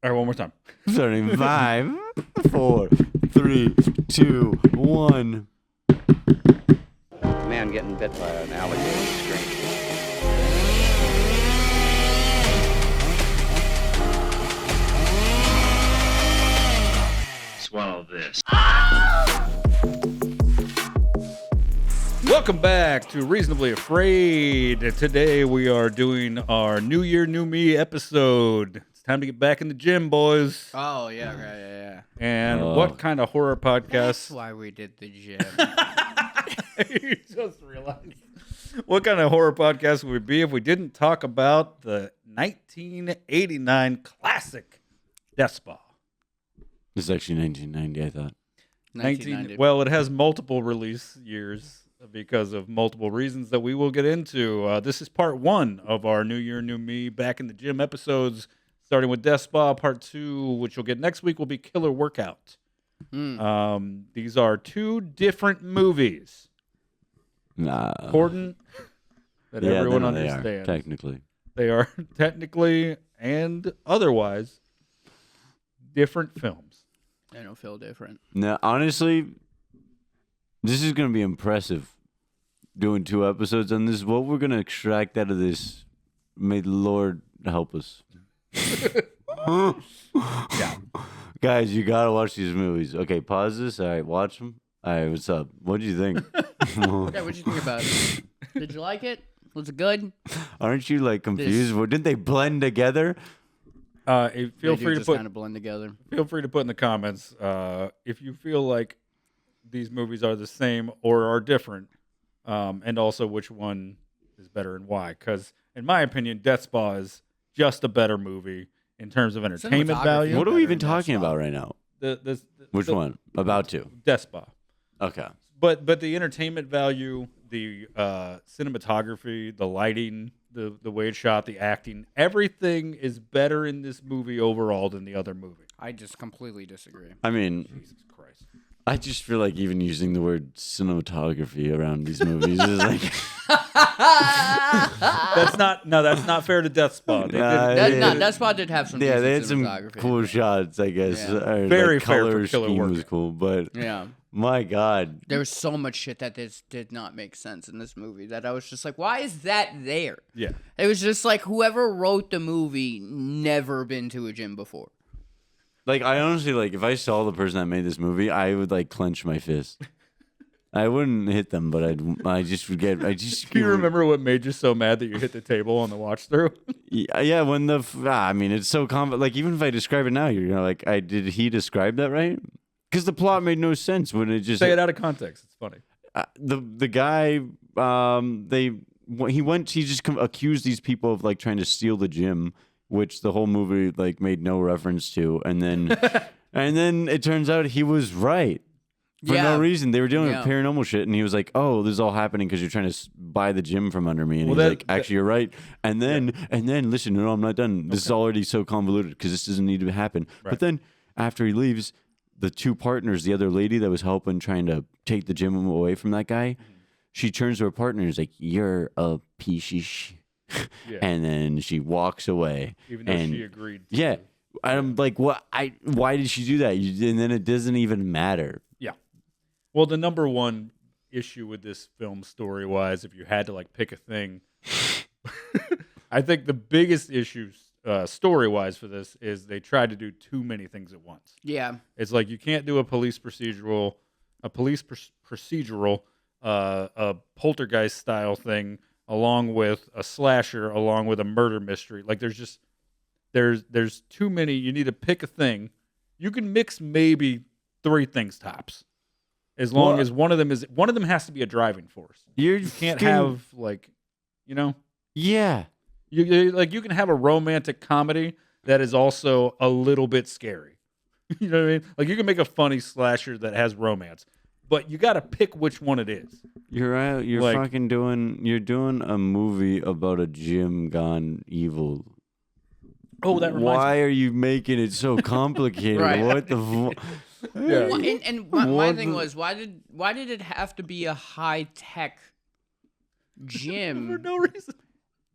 All right, one more time. Starting 5, 4, 3, 2, 1. Man getting bit by an alligator screaming. Swallow this. Welcome back to Reasonably Afraid. Today we are doing our New Year, New Me episode. It's time to get back in the gym, boys. Oh, yeah, right, yeah. And what kind of horror podcast? That's why we did the gym. You just realized. What kind of horror podcast would it be if we didn't talk about the 1989 classic Death Spa? This is actually 1990, I thought. 1990. Well, it has multiple release years because of multiple reasons that we will get into. This is part 1 of our New Year, New Me Back in the Gym episodes, starting with Death Spa. Part 2, which you'll get next week, will be Killer Workout. These are 2 different movies. Important that everyone understands. They are, technically. They are technically and otherwise different films. I don't feel different. No, honestly, this is going to be impressive doing 2 episodes on this. What we're going to extract out of this, may the Lord help us. Yeah. Guys, you got to watch these movies. Okay, pause this. All right, watch them. All right, what's up? What do you think? Yeah, what'd you think about it? Did you like it? Was it good? Aren't you like confused? Well, didn't they blend together? Feel They free do to just put kind of blend together. Feel free to put in the comments if you feel like these movies are the same or are different, and also which one is better and why. Because in my opinion, Death Spa is just a better movie in terms of entertainment Cinematography. value. What are we better even in Death talking Spa. about right now? Which the one? About to. Death Spa. Okay. But the entertainment value, the cinematography, the lighting, the way it's shot, the acting, everything is better in this movie overall than the other movie. I just completely disagree. I mean, Jesus Christ. I just feel like even using the word cinematography around these movies is like... That's not fair to Death Spa. They Nah, did, yeah. That spot did have some Yeah, they had decent some cinematography. cool shots, I guess. Yeah. Or, Very like, fair for color Killer scheme Workout. was cool, but Yeah. my God. There was so much shit that did not make sense in this movie that I was just like, why is that there? Yeah. It was just like whoever wrote the movie never been to a gym before. Like, I honestly, like, if I saw the person that made this movie, I would, like, clench my fist. I wouldn't hit them, but I just would get, Do you remember what made you so mad that you hit the table on the watch through? Yeah, when I mean, it's so like, even if I describe it now, you're like, did he describe that right? Because the plot made no sense when it just... Say it out of context. It's funny. The guy, he just accused these people of, like, trying to steal the gym, which the whole movie, like, made no reference to, and then and then it turns out he was right for no reason. They were dealing with paranormal shit, and he was like, "Oh, this is all happening because you're trying to buy the gym from under me." And he's like, "Actually, you're right." And then listen, no, I'm not done. This is already so convoluted because this doesn't need to happen. Right. But then after he leaves, the 2 partners, the other lady that was helping trying to take the gym away from that guy, she turns to her partner and is like, "You're a piece of shit." Yeah. And then she walks away. Even though she agreed. Yeah. I'm like, what? Why did she do that? And then it doesn't even matter. Yeah. Well, the number one issue with this film story-wise, if you had to, like, pick a thing, I think the biggest issue story-wise for this is they tried to do too many things at once. Yeah. It's like you can't do a procedural, a poltergeist style thing along with a slasher, along with a murder mystery. Like there's too many. You need to pick a thing. You can mix maybe 3 things tops, as long as one of them has to be a driving force. You can't have like, Yeah. You can have a romantic comedy that is also a little bit scary. You know what I mean? Like you can make a funny slasher that has romance, but you got to pick which one it is. You're right. You're like, fucking doing a movie about a gym gone evil. Oh, that reminds Why are you making it so complicated? Right. What the Yeah. Well, and my thing was, why did it have to be a high tech for gym? no reason.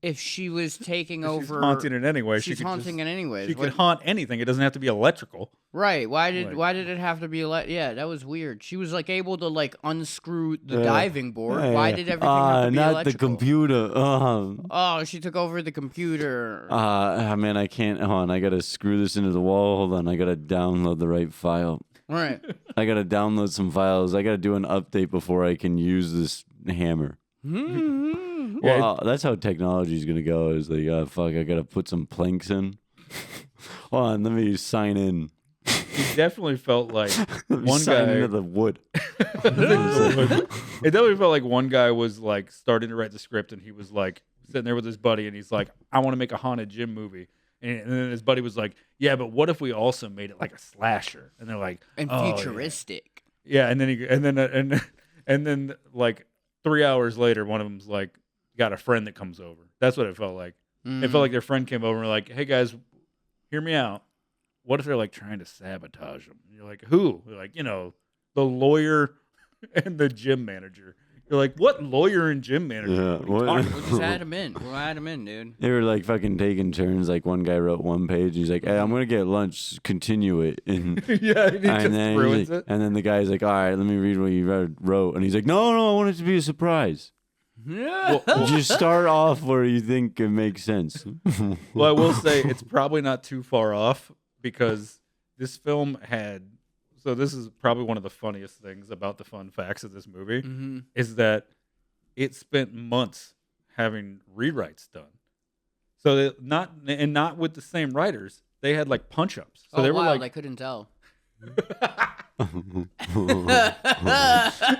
if she was taking over. She's haunting it anyway. She's haunting it anyways. She could haunt anything. It doesn't have to be electrical. Right. Why did it have to be yeah, that was weird. She was like able to like unscrew the diving board. Why did everything have to be not electrical? the computer. Oh, she took over the computer. Man, I can't. Hold on, I gotta screw this into the wall. Hold on, I gotta download the right file. Right. I gotta download some files. I gotta do an update before I can use this hammer. Well, that's how technology is gonna go. Is like, fuck, I gotta put some planks in. Hold on, let me sign in. It definitely felt like one sign guy into the wood. It definitely felt like one guy was like starting to write the script, and he was like sitting there with his buddy, and he's like, "I want to make a haunted gym movie." And then his buddy was like, "Yeah, but what if we also made it like a slasher?" And they're like, and "Oh, futuristic." Yeah, and then like 3 hours later, one of them's like, got a friend that comes over. That's what it felt like. It felt like their friend came over and were like, "Hey guys, hear me out. What if they're like trying to sabotage them?" And you're like, "Who?" They're like, the lawyer and the gym manager. You're like, "What lawyer and gym manager?" Yeah, We'll just add him in. We'll add him in, dude. They were like fucking taking turns. Like one guy wrote one page. He's like, "Hey, I'm gonna get lunch. Continue it." And Yeah, and he just ruins it. And then the guy's like, "All right, let me read what you wrote." And he's like, "No, I want it to be a surprise. Just start off where you think it makes sense." Well, I will say it's probably not too far off because this film had. So this is probably one of the funniest things about the fun facts of this movie is that it spent months having rewrites done. So not with the same writers. They had like punch ups. So they were like I couldn't tell.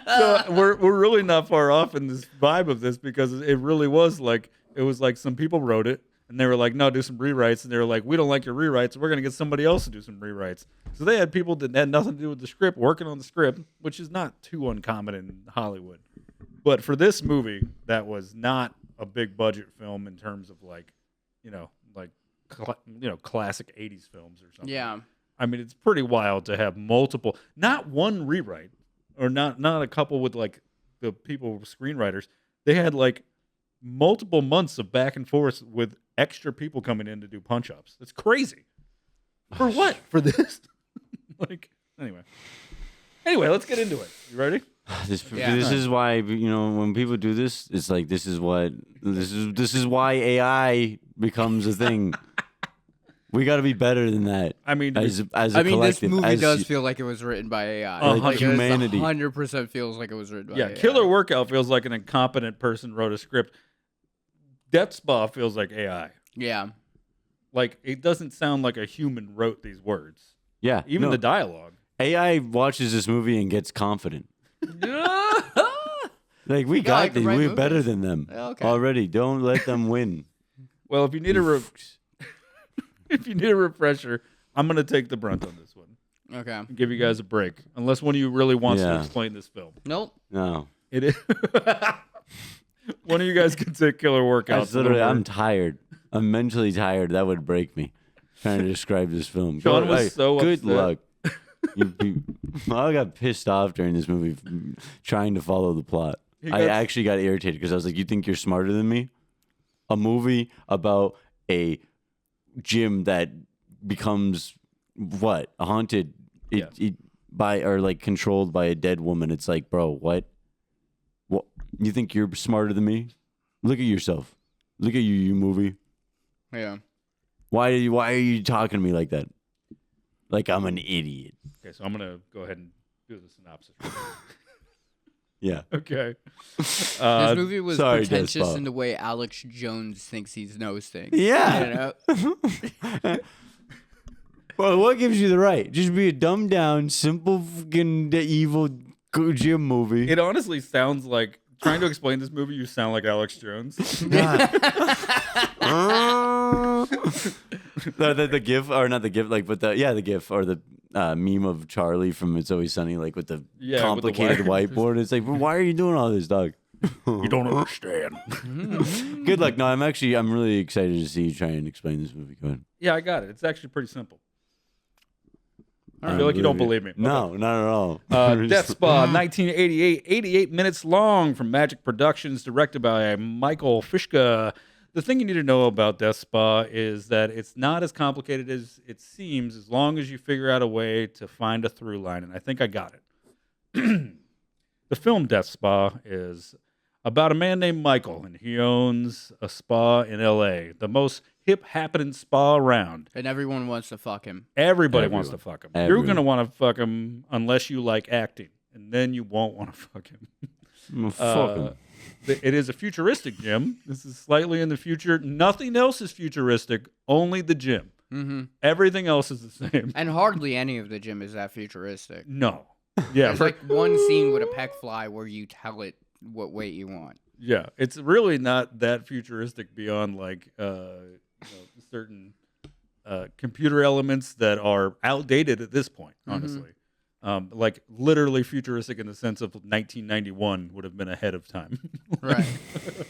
So we're really not far off in this vibe of this because it really was like some people wrote it and they were like, "No, do some rewrites," and they were like, "We don't like your rewrites. We're gonna get somebody else to do some rewrites." So they had people that had nothing to do with the script working on the script, which is not too uncommon in Hollywood. But for this movie, that was not a big budget film in terms of classic 80s films or something. Yeah. I mean, it's pretty wild to have multiple, not one rewrite, or not a couple with like the people screenwriters. They had like multiple months of back and forth with extra people coming in to do punch ups. It's crazy. For what? For this? Anyway, let's get into it. You ready? This is why when people do this, it's like this is why AI becomes a thing. We got to be better than that. I mean, as a this collective, movie does feel like it was written by AI. Like humanity. 100% feels like it was written by AI. Yeah, Killer Workout feels like an incompetent person wrote a script. Death Spa feels like AI. Yeah. Like, it doesn't sound like a human wrote these words. Yeah. Even the dialogue. AI watches this movie and gets confident. Like, we got like to these. write We're better movies. than them Okay. already. Don't let them win. Well, if you need a refresher, I'm going to take the brunt on this one. Okay. And give you guys a break. Unless one of you really wants to Yeah. explain this film. Nope. No. It is. One of you guys can take Killer Workout. I'm tired. I'm mentally tired. That would break me. Trying to describe this film. Sean was so good upset. luck. I got pissed off during this movie trying to follow the plot. I actually got irritated because I was like, "You think you're smarter than me?" A movie about a gym that becomes what? Haunted controlled by a dead woman. It's like, bro, what? What? You think you're smarter than me? Look at yourself. Look at you movie. Yeah. Why are you talking to me like that? Like I'm an idiot. Okay, so I'm going to go ahead and do the synopsis. Yeah. Okay. This movie was sorry, pretentious Despot. in the way Alex Jones thinks he knows things. Yeah. You know? Well, what gives you the right? Just be a dumbed down, simple, fucking evil gym movie. It honestly sounds like, trying to explain this movie, you sound like Alex Jones. the GIF, or not the GIF, the GIF or the meme of Charlie from It's Always Sunny, like with the complicated with the whiteboard. It's like, why are you doing all this, dog? You don't understand. Good luck. No, I'm really excited to see you try and explain this movie. Go ahead. Yeah, I got it. It's actually pretty simple. I feel like you don't believe me. No, Okay. not at all. Death Spa, 1988, 88 minutes long, from Magic Productions, directed by Michael Fishka. the thing you need to know about Death Spa is that it's not as complicated as it seems, as long as you figure out a way to find a through line. And I think I got it. The film Death Spa is about a man named Michael, and he owns a spa in L.A., the most hip happening spa around. And everyone wants to fuck him. Everybody wants to fuck him. You're Everyone. going to want to fuck him unless you like acting, and then you won't want to fuck him. Fuck him. It is a futuristic gym. This is slightly in the future. Nothing else is futuristic, only the gym. Mm-hmm. Everything else is the same. And hardly any of the gym is that futuristic. No. Yeah. There's like one scene with a peck fly where you tell it what weight you want. Yeah. It's really not that futuristic beyond like certain computer elements that are outdated at this point, honestly. Like literally futuristic in the sense of 1991 would have been ahead of time. Right.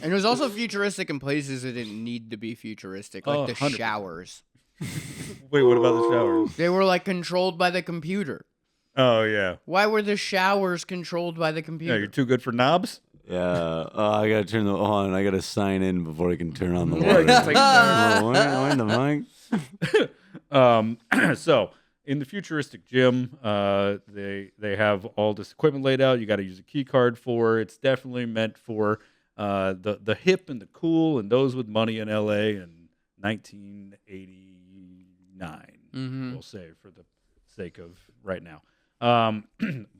And it was also futuristic in places that didn't need to be futuristic, like the 100%. showers. Wait, what about the showers? They were like controlled by the computer. Oh, yeah. Why were the showers controlled by the Yeah, computer? you're too good for knobs? Yeah. I gotta turn the on. I gotta sign in before I can turn on the Yeah, water. it's like- When the mic? So in the futuristic gym, they have all this equipment laid out. You got to use a key card for. It's definitely meant for the hip and the cool and those with money in LA in 1989. We'll say for the sake of right now.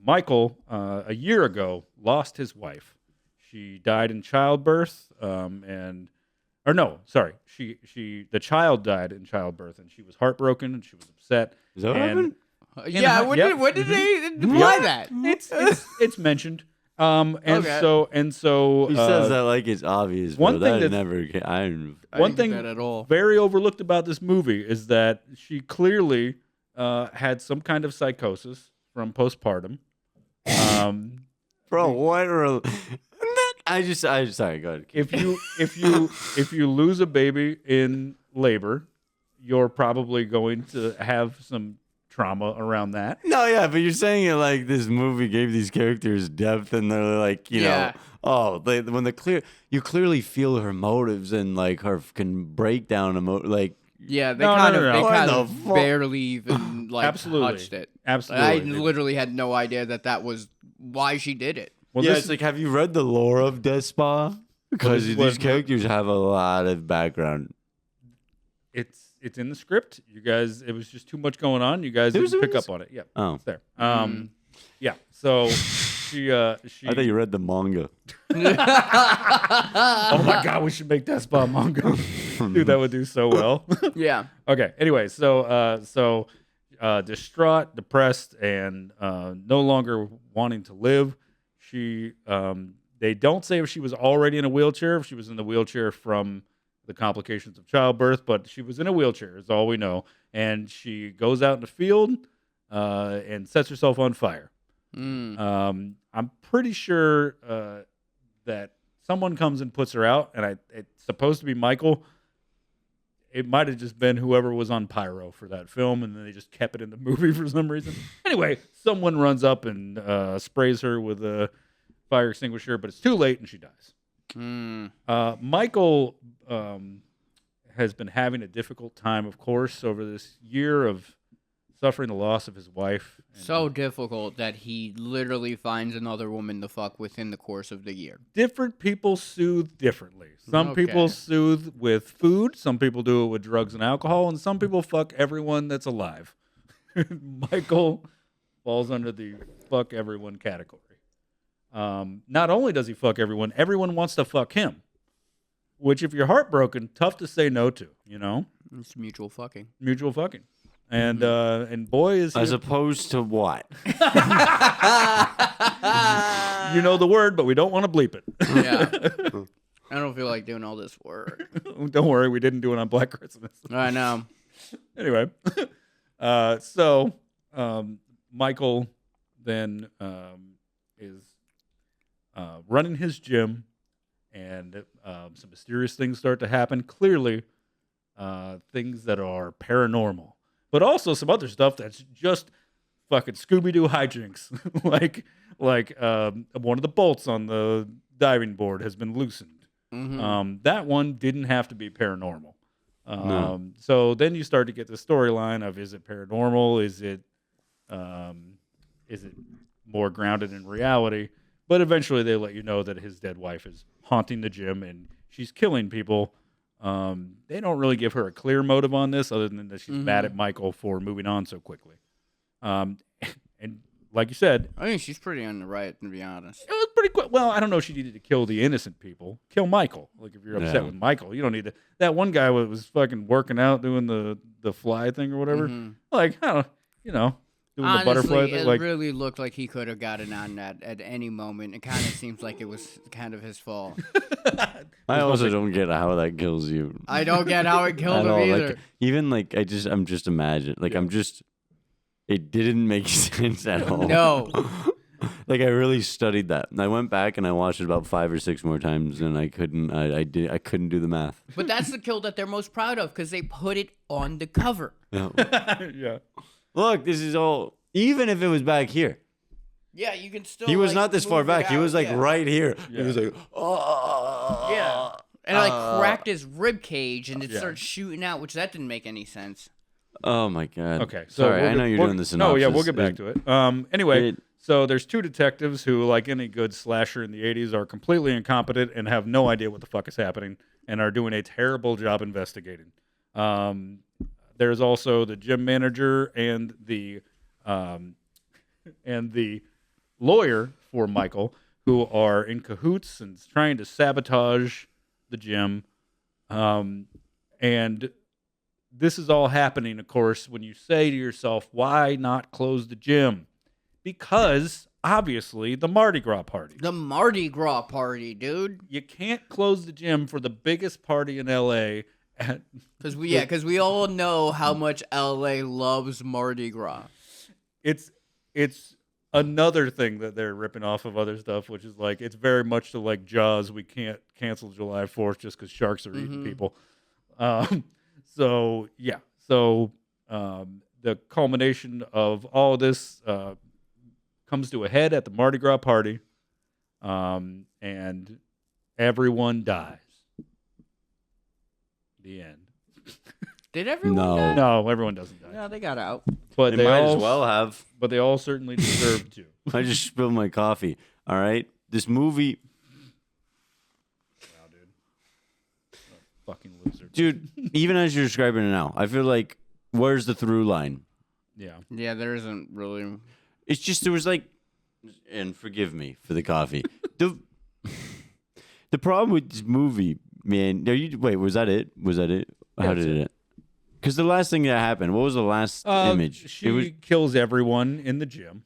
Michael, a year ago, lost his wife. She died in childbirth, the child died in childbirth, and she was heartbroken and she was upset. Is that what And- happened? Yeah, Yep. when did they imply that? It's mentioned. And Okay. so He says that like it's obvious. one Bro. thing That that's- never. I one didn't thing get that at all. very overlooked about this movie is that she clearly had some kind of psychosis from postpartum. Bro, what? Sorry. Go ahead. If you lose a baby in labor, you're probably going to have some trauma around that. No, yeah, but you're saying it like this movie gave these characters depth, and they're like, Yeah. you clearly feel her motives and like her can break down like. Yeah, they No, kind no, of no, no. they What kind the of fuck? barely even like Absolutely. touched it. Absolutely. I literally had no idea that was why she did it. Well, Yeah, this it's like, have you read the lore of Death Spa? Because Well, these this- characters have a lot of background. it's in the script. You guys, it was just too much going on. You guys It was didn't pick in up on it. Yeah, Oh, it's there. Yeah. So she. I thought you read the manga. Oh my God, we should make Death Spa manga. Dude, that would do so well. Yeah. Okay. Anyway, so distraught, depressed, and no longer wanting to live. She. They don't say if she was already in a wheelchair, if she was in the wheelchair from the complications of childbirth, but she was in a wheelchair, is all we know. And she goes out in the field and sets herself on fire. I'm pretty sure that someone comes and puts her out, and it's supposed to be Michael. It might have just been whoever was on pyro for that film, and then they just kept it in the movie for some reason. Anyway, someone runs up and sprays her with a fire extinguisher, but it's too late, and she dies. Michael has been having a difficult time, of course, over this year of suffering the loss of his wife. And So difficult that he literally finds another woman to fuck within the course of the year. different people soothe differently. Some people Okay. soothe with food, some people do it with drugs and alcohol, and some people fuck everyone that's alive. Michael falls under the fuck everyone category. Not only does he fuck everyone, everyone wants to fuck him. Which, if you're heartbroken, tough to say no to. You know, It's mutual fucking. mutual fucking, and boy is As he, opposed to what? you know the word, but we don't want to bleep it. Yeah. I don't feel like doing all this work. Don't worry, we didn't do it on Black Christmas. I know. Anyway, so Michael then is running his gym, and some mysterious things start to happen. Clearly, things that are paranormal, but also some other stuff that's just fucking Scooby-Doo hijinks. like one of the bolts on the diving board has been loosened. That one didn't have to be paranormal. No. So then you start to get the storyline of, is it paranormal? Is it more grounded in reality? But eventually they let you know that his dead wife is haunting the gym and she's killing people. They don't really give her a clear motive on this other than that she's mad at Michael for moving on so quickly. And like you said, I think she's pretty on the right, to be honest. it was pretty quick. Well, I don't know if she needed to kill the innocent people. Kill Michael. Like, if you're upset with Michael, you don't need to. That one guy was fucking working out doing the fly thing or whatever. Like, I don't, doing Honestly, the butterfly thing. It Like, really looked like he could have gotten on that at any moment. It kind of seems like it was kind of his fault. I also don't get how that kills you. I don't get how it killed at him all. either. Like, even like I'm just imagining. Like it didn't make sense at all. No. Like, I really studied that. And I went back and I watched it about 5 or 6 more times, and I couldn't do the math. But that's the kill that they're most proud of because they put it on the cover. Yeah. yeah. Look, this is all. Even if it was back here, Yeah, you can still. he was like, not this far move it back. He out, was like yeah. right here. Yeah. He was like, oh. Yeah. And cracked his rib cage and it Yeah. starts shooting out, which that didn't make any sense. Oh my god. Okay. So Sorry, I know you're doing the synopsis. No, yeah, we'll get back to it. Anyway, so there's 2 detectives who, like any good slasher in the 80s, are completely incompetent and have no idea what the fuck is happening and are doing a terrible job investigating. There's also the gym manager and the lawyer for Michael, who are in cahoots and trying to sabotage the gym. And this is all happening, of course, when you say to yourself, why not close the gym? Because, obviously, the Mardi Gras party. The Mardi Gras party, dude. You can't close the gym for the biggest party in L.A. Because we all know how much LA loves Mardi Gras. It's another thing that they're ripping off of other stuff, which is like, it's very much to like Jaws. We can't cancel July 4th just because sharks are eating people. So the culmination of all this comes to a head at the Mardi Gras party, and everyone dies. The end. Did everyone No. die? No, everyone doesn't die. No, they got out. But They might all as well have. But they all certainly deserve to. I just spilled my coffee. All right, this movie, Wow, dude. A fucking loser. dude. Even as you're describing it now, I feel like where's the through line? Yeah. Yeah, there isn't really. It's just there was like, and forgive me for the coffee. The problem with this movie, man. Wait, was that it? Was that it? How did it? Because the last thing that happened, what was the last image? She kills everyone in the gym.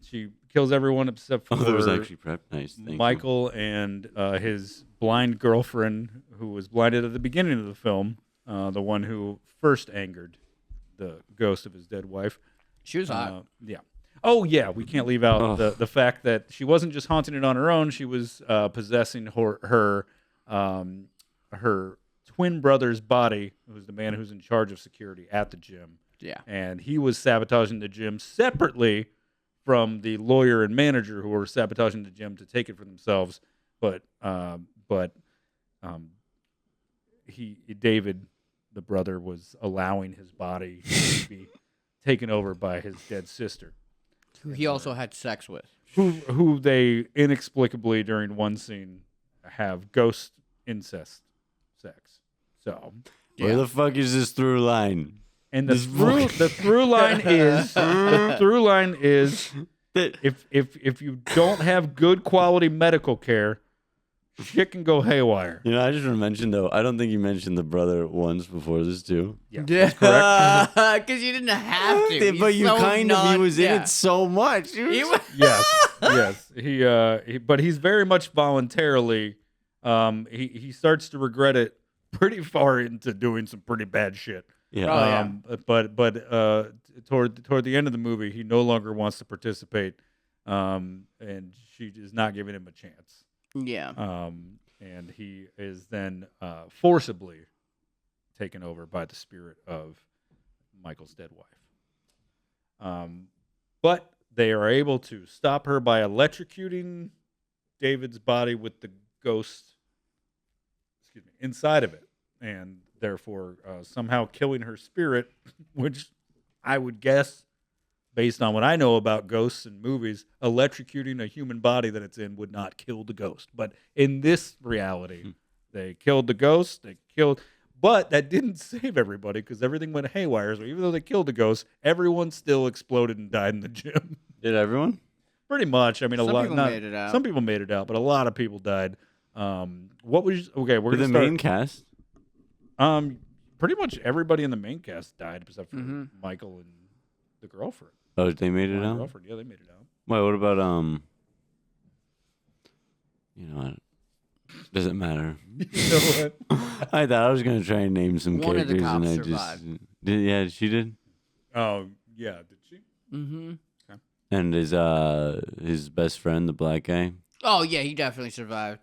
She kills everyone except for that was actually prep. Nice. Thank Michael and his blind girlfriend, who was blinded at the beginning of the film, the one who first angered the ghost of his dead wife. She was hot. Yeah. Oh, yeah. We can't leave out the fact that she wasn't just haunting it on her own. She was possessing her twin brother's body, who's the man who's in charge of security at the gym. Yeah. And he was sabotaging the gym separately from the lawyer and manager who were sabotaging the gym to take it for themselves. But David, the brother, was allowing his body to be taken over by his dead sister, Who he also had sex with. who they inexplicably during one scene have ghost incest sex. So Where the fuck is this through line? and the through line is if you don't have good quality medical care, shit can go haywire. You know, I just want to mention though. I don't think you mentioned the brother once before this too. Yeah, that's correct. Because you didn't have to. But you He's so kind of. He was in yeah. it so much. He was- Yes. But he's very much voluntarily. He starts to regret it pretty far into doing some pretty bad shit. Yeah. Oh, yeah. But toward the end of the movie, he no longer wants to participate, and she is not giving him a chance. Yeah. And he is then forcibly taken over by the spirit of Michael's dead wife. But they are able to stop her by electrocuting David's body with the ghost inside of it, and therefore somehow killing her spirit, which I would guess, based on what I know about ghosts and movies, electrocuting a human body that it's in would not kill the ghost. But in this reality, they killed the ghost. But that didn't save everybody because everything went haywire. So even though they killed the ghost, everyone still exploded and died in the gym. Did everyone? Pretty much. I mean, Some a lot. people made it out. Some people made it out, but a lot of people died. What was okay? We're Did gonna the start. main cast? Pretty much everybody in the main cast died except for Mm-hmm. Michael and the girlfriend. Oh, they made it One out. girlfriend. Yeah, they made it out. Wait, what about You know what? Doesn't matter. You know what? I thought I was gonna try and name some One of the characters, and cops I survived. just did. Yeah, she did. Oh, yeah. Did she? Mm-hmm. And his best friend, the black guy. Oh yeah, he definitely survived.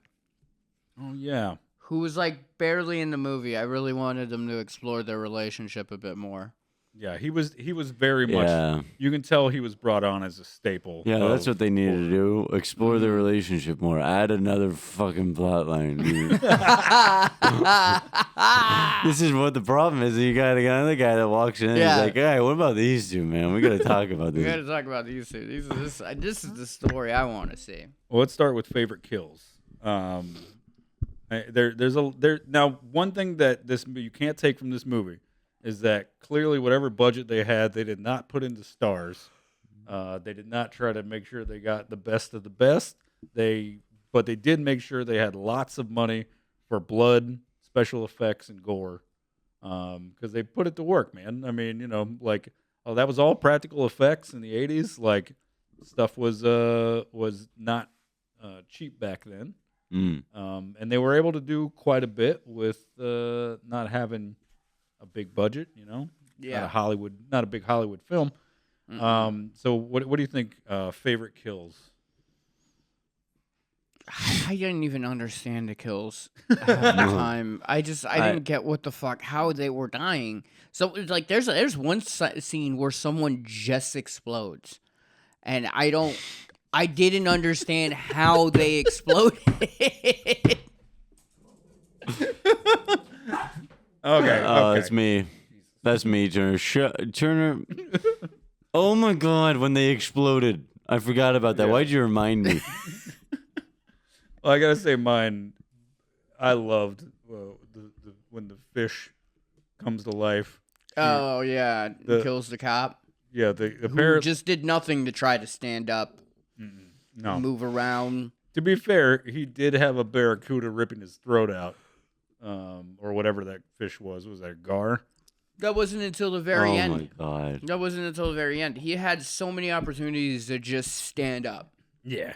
Oh, yeah. Who was like barely in the movie. I really wanted them to explore their relationship a bit more. Yeah, he was very much. Yeah, You can tell he was brought on as a staple. yeah, that's what they needed to horror. do. Explore their relationship more. Add another fucking plot line. Dude. This is what the problem is. You got another guy that walks in and Yeah. he's like, "Hey, what about these two, man? We got to talk about We this." gotta talk about these two. This is the story I want to see. Well, let's start with favorite kills. Now one thing that you can't take from this movie is that clearly whatever budget they had, they did not put into stars. They did not try to make sure they got the best of the best. But they did make sure they had lots of money for blood, special effects, and gore, because they put it to work, man. I mean, that was all practical effects in the '80s. Like, stuff was not cheap back then, and they were able to do quite a bit with not having a big budget. Not a big Hollywood film. So what do you think? Favorite kills? I didn't even understand the kills half the time. I didn't get what the fuck how they were dying. So it's like there's one scene where someone just explodes, and I didn't understand how they exploded. Okay. That's me. That's me, Turner. Turner. Oh my God! When they exploded, I forgot about that. Yeah. Why'd you remind me? Well, I gotta say, mine. I loved when the fish comes to life. Oh yeah, kills the cop. Yeah, the Who apparent. just did nothing to try to stand up, No. move around. To be fair, he did have a barracuda ripping his throat out, or whatever that fish was. Was that a gar? That wasn't until the very Oh end. my God! That wasn't until the very end. He had so many opportunities to just stand up. Yeah.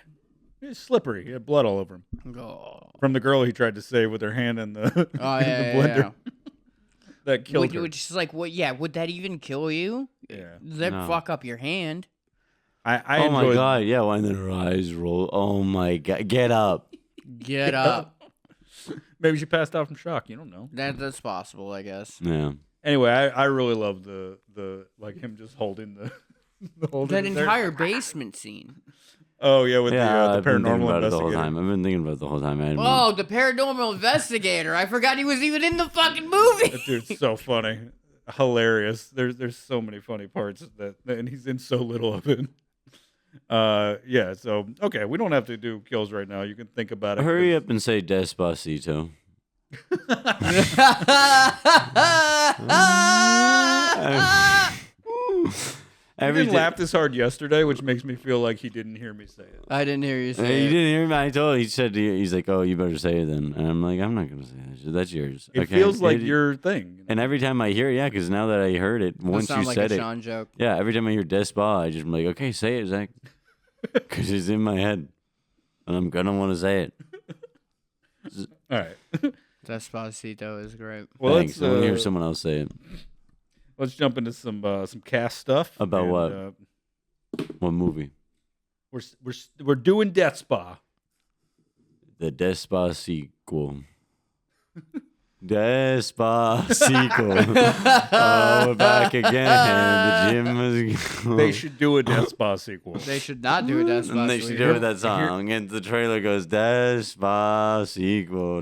He's slippery. He had blood all over him Oh, from the girl he tried to save with her hand in the, oh in yeah, the yeah, blender. yeah. That killed her. Which is like, what? Yeah, would that even kill you? Yeah. That No. fuck up your hand. I Oh my enjoyed- God! Yeah, when her eyes roll. Oh my God! Get up! Get up. Maybe she passed out from shock. You don't know. That's possible, I guess. Yeah. Anyway, I really love the like him just holding the holding That it there. entire basement scene. Oh yeah, with the I've been thinking paranormal about it the whole investigator. time. I've been thinking about it the whole time. I hadn't Oh, the paranormal investigator. I forgot he was even in the fucking movie. That dude's so funny, hilarious. There's so many funny parts and he's in so little of it. Yeah. So okay, we don't have to do kills right now. You can think about it. Hurry up and say Despacito. I Every didn't day- laugh this hard yesterday, which makes me feel like he didn't hear me say it. I didn't hear you Hey, say you it. didn't hear me. I told. He said. He's like, "Oh, you better say it then." And I'm like, "I'm not gonna say that. That's yours." It Okay. feels like your thing. And every time I hear it, yeah, because now that I heard it, It once you sound like said a it, Sean joke. yeah, every time I hear Despa, I just am like, "Okay, say it, Zach," because it's in my head, and I'm gonna want to say it. All right. Despacito is great. Well, Thanks. I want to hear someone else say it. let's jump into some cast stuff. About And, what? What movie? We're doing Death Spa. The Despa sequel. Despa sequel. Oh, we're back again. The gym They should do a Death Spa sequel. They should not do a Death Spa. And they should do it with that song. And the trailer goes, Death Spa sequel.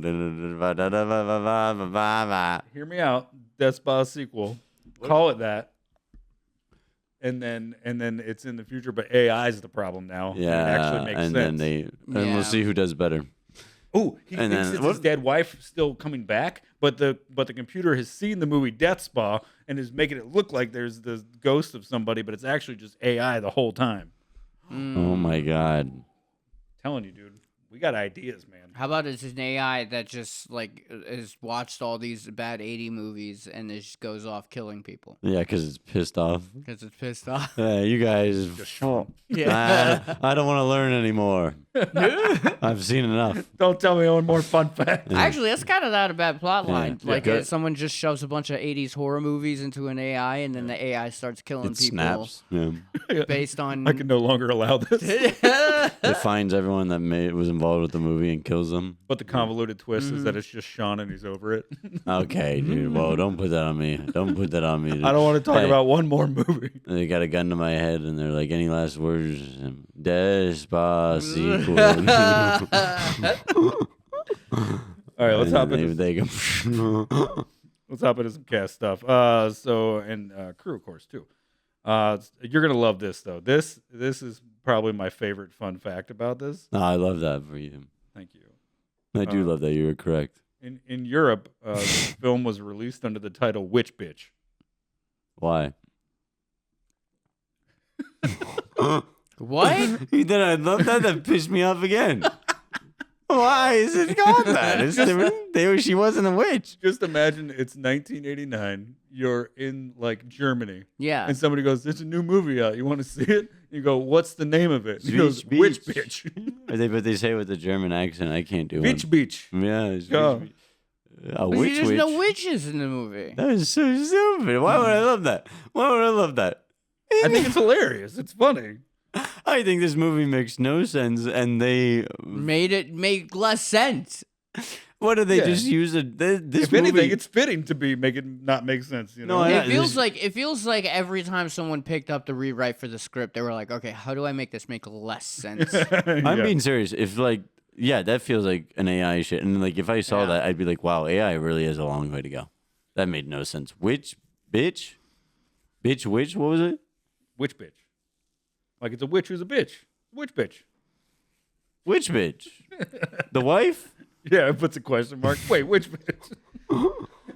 Hear me out. Death Spa sequel. Call it that. And then it's in the future, but AI is the problem now. Yeah, and it actually makes and sense. then we'll see who does better. Oh, he And thinks then- it's his dead wife still coming back, but the computer has seen the movie Death Spa and is making it look like there's the ghost of somebody, but it's actually just AI the whole time. Oh my God. Telling you, dude, we got ideas, man. How about it's an AI that just like has watched all these bad 80 movies and it just goes off killing people Yeah, because it's pissed off. because it's pissed off. You guys. Yeah. I don't want to learn anymore. I've seen enough. Don't tell me one more fun fact. Actually, that's kind of not a bad plot line. Yeah, Like good. someone just shoves a bunch of 80s horror movies into an AI and then the AI starts killing It people snaps. Yeah. based on. I can no longer allow this. It finds everyone that was involved with the movie and kills them. But the convoluted twist is that it's just Sean and he's over it. Okay, dude. Whoa, don't put that on me. Don't put that on me. Dude. I don't want to talk Hey, about one more movie. They got a gun to my head and they're like, any last words? Despacito. All right, let's hop And into they go. let's hop into some cast stuff. Crew, of course, too. You're gonna love this though. This is probably my favorite fun fact about this. No, I love that for you. Thank you. I do love that. You were correct. In Europe, the film was released under the title Witch Bitch. Why? What? Then I love that. That pissed me off again. Why is it called that? She wasn't a witch. Just imagine it's 1989. You're in like Germany, Yeah. and somebody goes, "There's a new movie out. You want to see it?" You go, "What's the name of it?" He goes, Witch "Witch Bitch." But they say it with a German accent. I can't do Witch it. Beach. Yeah, it's Go. witch. A But witch there's witch. no witches in the movie. That is so stupid. Why would I love that? Why would I love that? I think it's hilarious. It's funny. I think this movie makes no sense, and they Made it make less sense. what do they Yeah. just use it? This If movie, anything, it's fitting to make it not make sense. You know. No, Yeah, It feels this- like every time someone picked up the rewrite for the script, they were like, "Okay, how do I make this make less sense?" I'm Yeah. being serious. If that feels like an AI shit, and like if I saw Yeah. that, I'd be like, wow, AI really has a long way to go. That made no sense. Witch, bitch, witch. What was it? Witch bitch. Like it's a witch who's a bitch. Witch bitch. Witch bitch. The wife? Yeah, it puts a question mark. Wait, which bitch?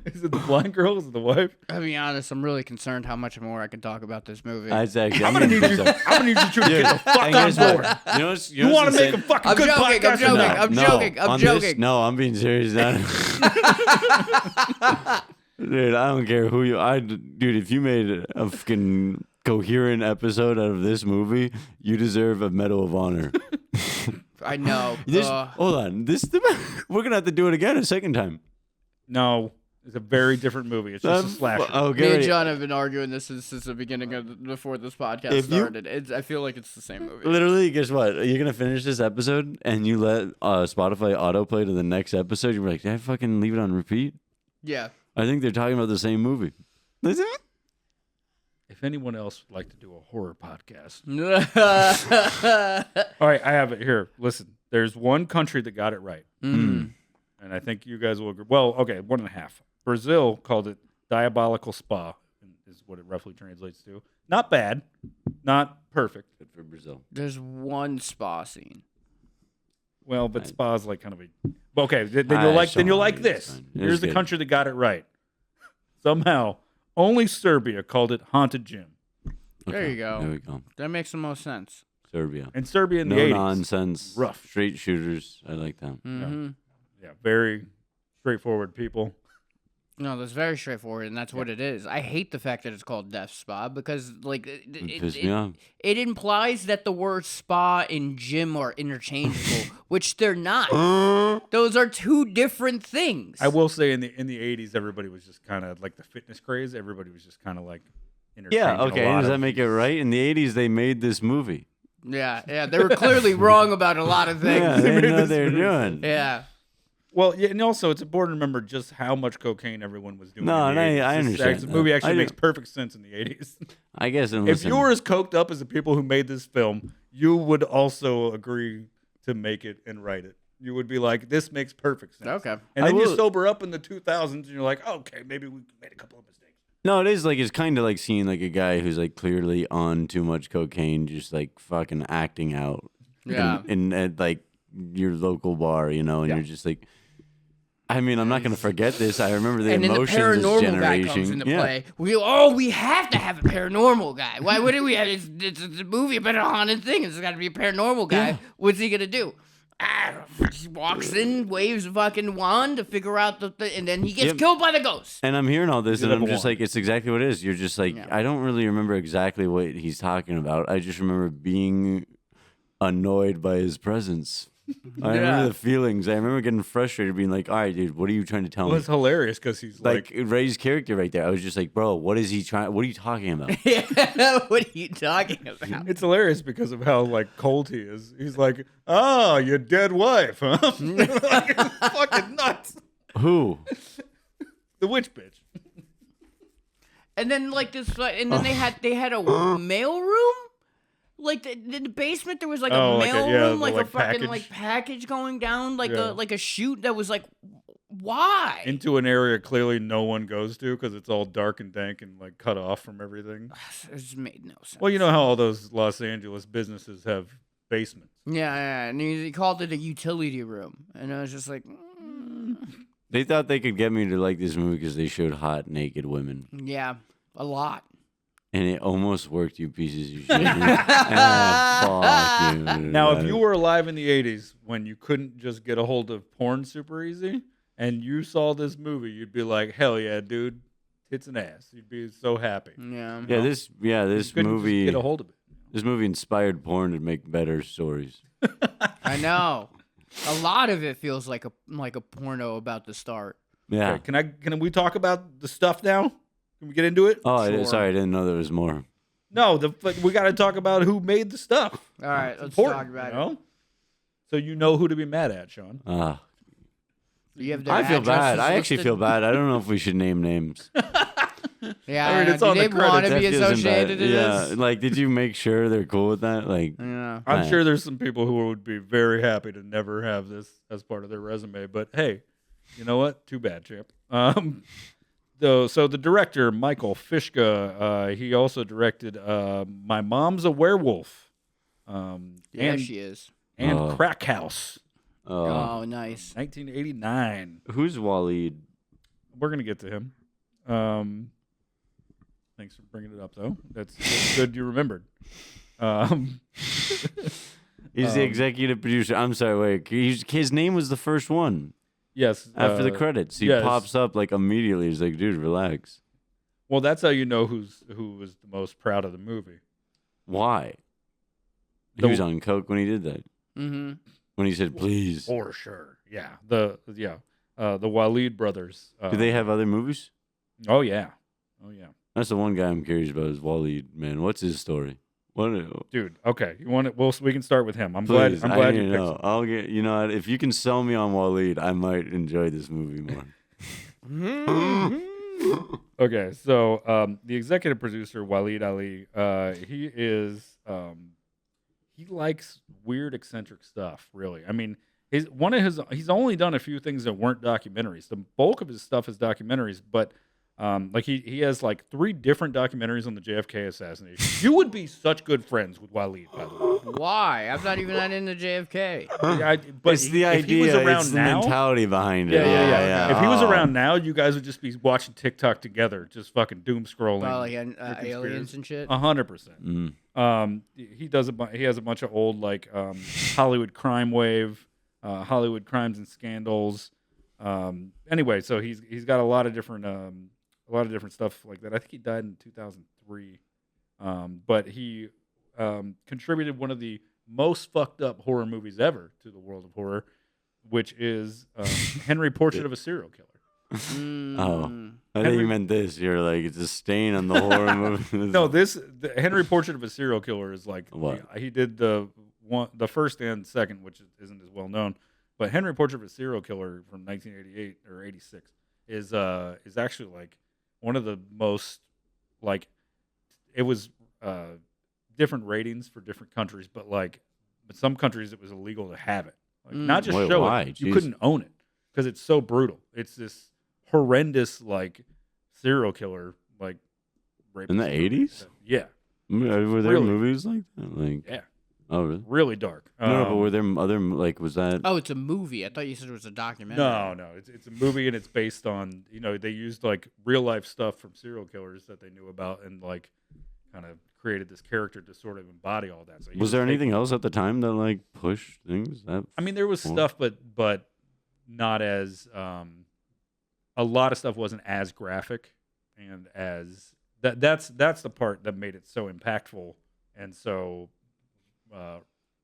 Is it the blind girl? Is it the wife? I'll be honest, I'm really concerned how much more I can talk about this movie. Exactly. I'm gonna need you. I'm gonna need you two to get the fuck And on guess what? board. You know what's, You want to make a fucking I'm good joking, I'm podcast? or joking, not? I'm joking, I'm on this- joking. no, I'm being serious. Dude, I don't care who you. Dude, if you made a fucking coherent episode out of this movie, you deserve a Medal of Honor. I know. Hold on, we're gonna have to do it again a second time. No, it's a very different movie. It's just a slasher. Oh, Me and John have been arguing this since the beginning of before this podcast If you- started. I feel like it's the same movie. Literally, guess what? You're gonna finish this episode and you let Spotify autoplay to the next episode. You're like, did I fucking leave it on repeat? Yeah. I think they're talking about the same movie. Listen. If anyone else would like to do a horror podcast, Mm. all right, I have it here. Listen, there's one country that got it right, Mm. and I think you guys will agree. Well, okay, 1.5. Brazil called it diabolical spa, is what it roughly translates to. Not bad, not perfect. Good for Brazil. There's one spa scene. Well, but spa's like kind of a. Okay, then Ah, you'll like Sean, this. it's fine. It Here's was the good. country that got it right. Somehow, only Serbia called it haunted gym, There you go. There we go. That makes the most sense. Serbia. and Serbia in the No 80s. nonsense. Rough. Straight shooters. I like that. Mm-hmm. Yeah, very straightforward people. No, that's very straightforward, and that's what it is. I hate the fact that it's called Death Spa because, like, It pissed me off. it implies that the word spa and gym are interchangeable, which they're not. Those are two different things. I will say in the 80s, everybody was just kind of like the fitness craze. Everybody was just kind of like Yeah, interchanging a okay. lot Does of that make it right? In the 80s, they made this movie. Yeah, they were clearly wrong about a lot of things. Yeah, they know what they're doing. Yeah. Well, yeah, and also it's important to remember just how much cocaine everyone was doing. No, in the and 80s. I This understand The movie that. actually I makes do. perfect sense in the 80s. I guess. And If listen, you were as coked up as the people who made this film, you would also agree to make it and write it. You would be like, this makes perfect sense. Okay. And I then you will- sober up in the 2000s and you're like, okay, maybe we made a couple of mistakes. No, it is like it's kind of like seeing like a guy who's like clearly on too much cocaine, just like fucking acting out. Yeah. In at like your local bar, and you're just like. I mean, I'm not gonna forget this. I remember the And then the emotions this paranormal generation. guy comes into Yeah. play. We have to have a paranormal guy. Why wouldn't we have? It's a movie about a haunted thing. It's got to be a paranormal guy. Yeah. What's he gonna do? He walks in, waves a fucking wand to figure out and then he gets Yep. killed by the ghost. And I'm hearing all this, You and I'm never just won. like, it's exactly what it is. You're just like, Yeah. I don't really remember exactly what he's talking about. I just remember being annoyed by his presence. I Yeah. remember the feelings. I remember getting frustrated, being like, all right, dude, what are you trying to tell Well, me? it's hilarious because he's Like Ray's character right there. I was just like, bro, what is he trying? What are you talking about? What are you talking about? it's hilarious because of how like cold he is. He's like, "Oh, your dead wife, huh?" Like, it's fucking nuts. Who? The witch bitch. And then like this, and then they had a mail room. Like in the basement, there was like Oh, a like a- mail yeah, room, the, like a like, fucking package. like package going down, like Yeah. a chute that was like, why? Into an area clearly no one goes to because it's all dark and dank and like cut off from everything. It made no sense. Well, you know how all those Los Angeles businesses have basements. Yeah, and he called it a utility room, and I was just like, They thought they could get me to like this movie because they showed hot naked women, yeah, a lot. and it almost worked. You pieces of shit. Fuck you. Now, if you were alive in the 80s when you couldn't just get a hold of porn super easy and you saw this movie, you'd be like, hell yeah, dude, tits and ass. You'd be so happy. Yeah, this You this couldn't movie just get a hold of it. this movie inspired porn to make better stories. I know. A lot of it feels like a porno about to start. Yeah. Okay, can we talk about the stuff now? Can we get into it? Oh, Sure. sorry, I didn't know there was more. No, we got to talk about who made the stuff. All right, It's let's important, talk about you know? So you know who to be mad at, Sean. Ah, it. You have their I feel bad. addresses I actually listed? feel bad. I don't know if we should name names. Yeah, I mean, it's do on the they want to credits. be That feels associated in yeah, this? like, did you make sure they're cool with that? Like, Yeah. I'm Right. sure there's some people who would be very happy to never have this as part of their resume, but hey, you know what? Too bad, champ. So the director, Michael Fishka, he also directed My Mom's a Werewolf, Yeah, and, she is. and Oh. Crack House, Oh, nice. 1989. who's Waleed? We're gonna get to him. Thanks for bringing it up, though. That's good you remembered. He's the executive producer. I'm sorry, wait. His name was the first one Yes. after the credits. He yes. pops up like immediately. He's like, dude, relax. Well, that's how you know who was the most proud of the movie. Why? He The- was on coke when he did that. Mm-hmm. When he said, please. For sure. Yeah. The Waleed brothers. Do they have other movies? Oh yeah. Oh yeah. That's the one guy I'm curious about is Waleed, man. What's his story? What? Dude. Okay. You want it? We can start with him. I'm Please, glad. I'm glad I you need picked to know. him. I'll get. You know, what? If you can sell me on Waleed, I might enjoy this movie more. Okay. So the executive producer Waleed Ali, he is he likes weird, eccentric stuff. Really. I mean, he's only done a few things that weren't documentaries. The bulk of his stuff is documentaries, but like he has like 3 different documentaries on the JFK assassination. You would be such good friends with Waleed, by the way. Why? I'm not even that into JFK. But It's the if he was idea. around It's the now, mentality behind it. yeah. If he was Oh. around now, you guys would just be watching TikTok together, just fucking doom scrolling. About like conspiracy. aliens and shit. 100%. Mm. He has a bunch of old like Hollywood crime wave, Hollywood crimes and scandals. Anyway, so he's got a lot of different stuff like that. I think he died in 2003, but he contributed one of the most fucked up horror movies ever to the world of horror, which is Henry Portrait of a Serial Killer. Mm. I think you meant this. You're like, it's a stain on the horror movie. No, the Henry Portrait of a Serial Killer is like What? he did the first and second, which isn't as well known. But Henry Portrait of a Serial Killer from 1988 or 86 is actually like one of the most like it was different ratings for different countries, but some countries it was illegal to have it. Like not just Wait, show why? it, you Jeez. couldn't own it because it's so brutal. It's this horrendous like serial killer like rapist. In the 80s? Yeah. Were there Really? movies like that? Like, Yeah. oh, really? Really dark. No, but were there other, like, was that? Oh, it's a movie. I thought you said it was a documentary. No. It's a movie and it's based on, they used like real life stuff from serial killers that they knew about and like kind of created this character to sort of embody all that. So Was there anything else at the time that, like, pushed things? I mean, there was stuff, but not as, a lot of stuff wasn't as graphic and as, that's the part that made it so impactful and so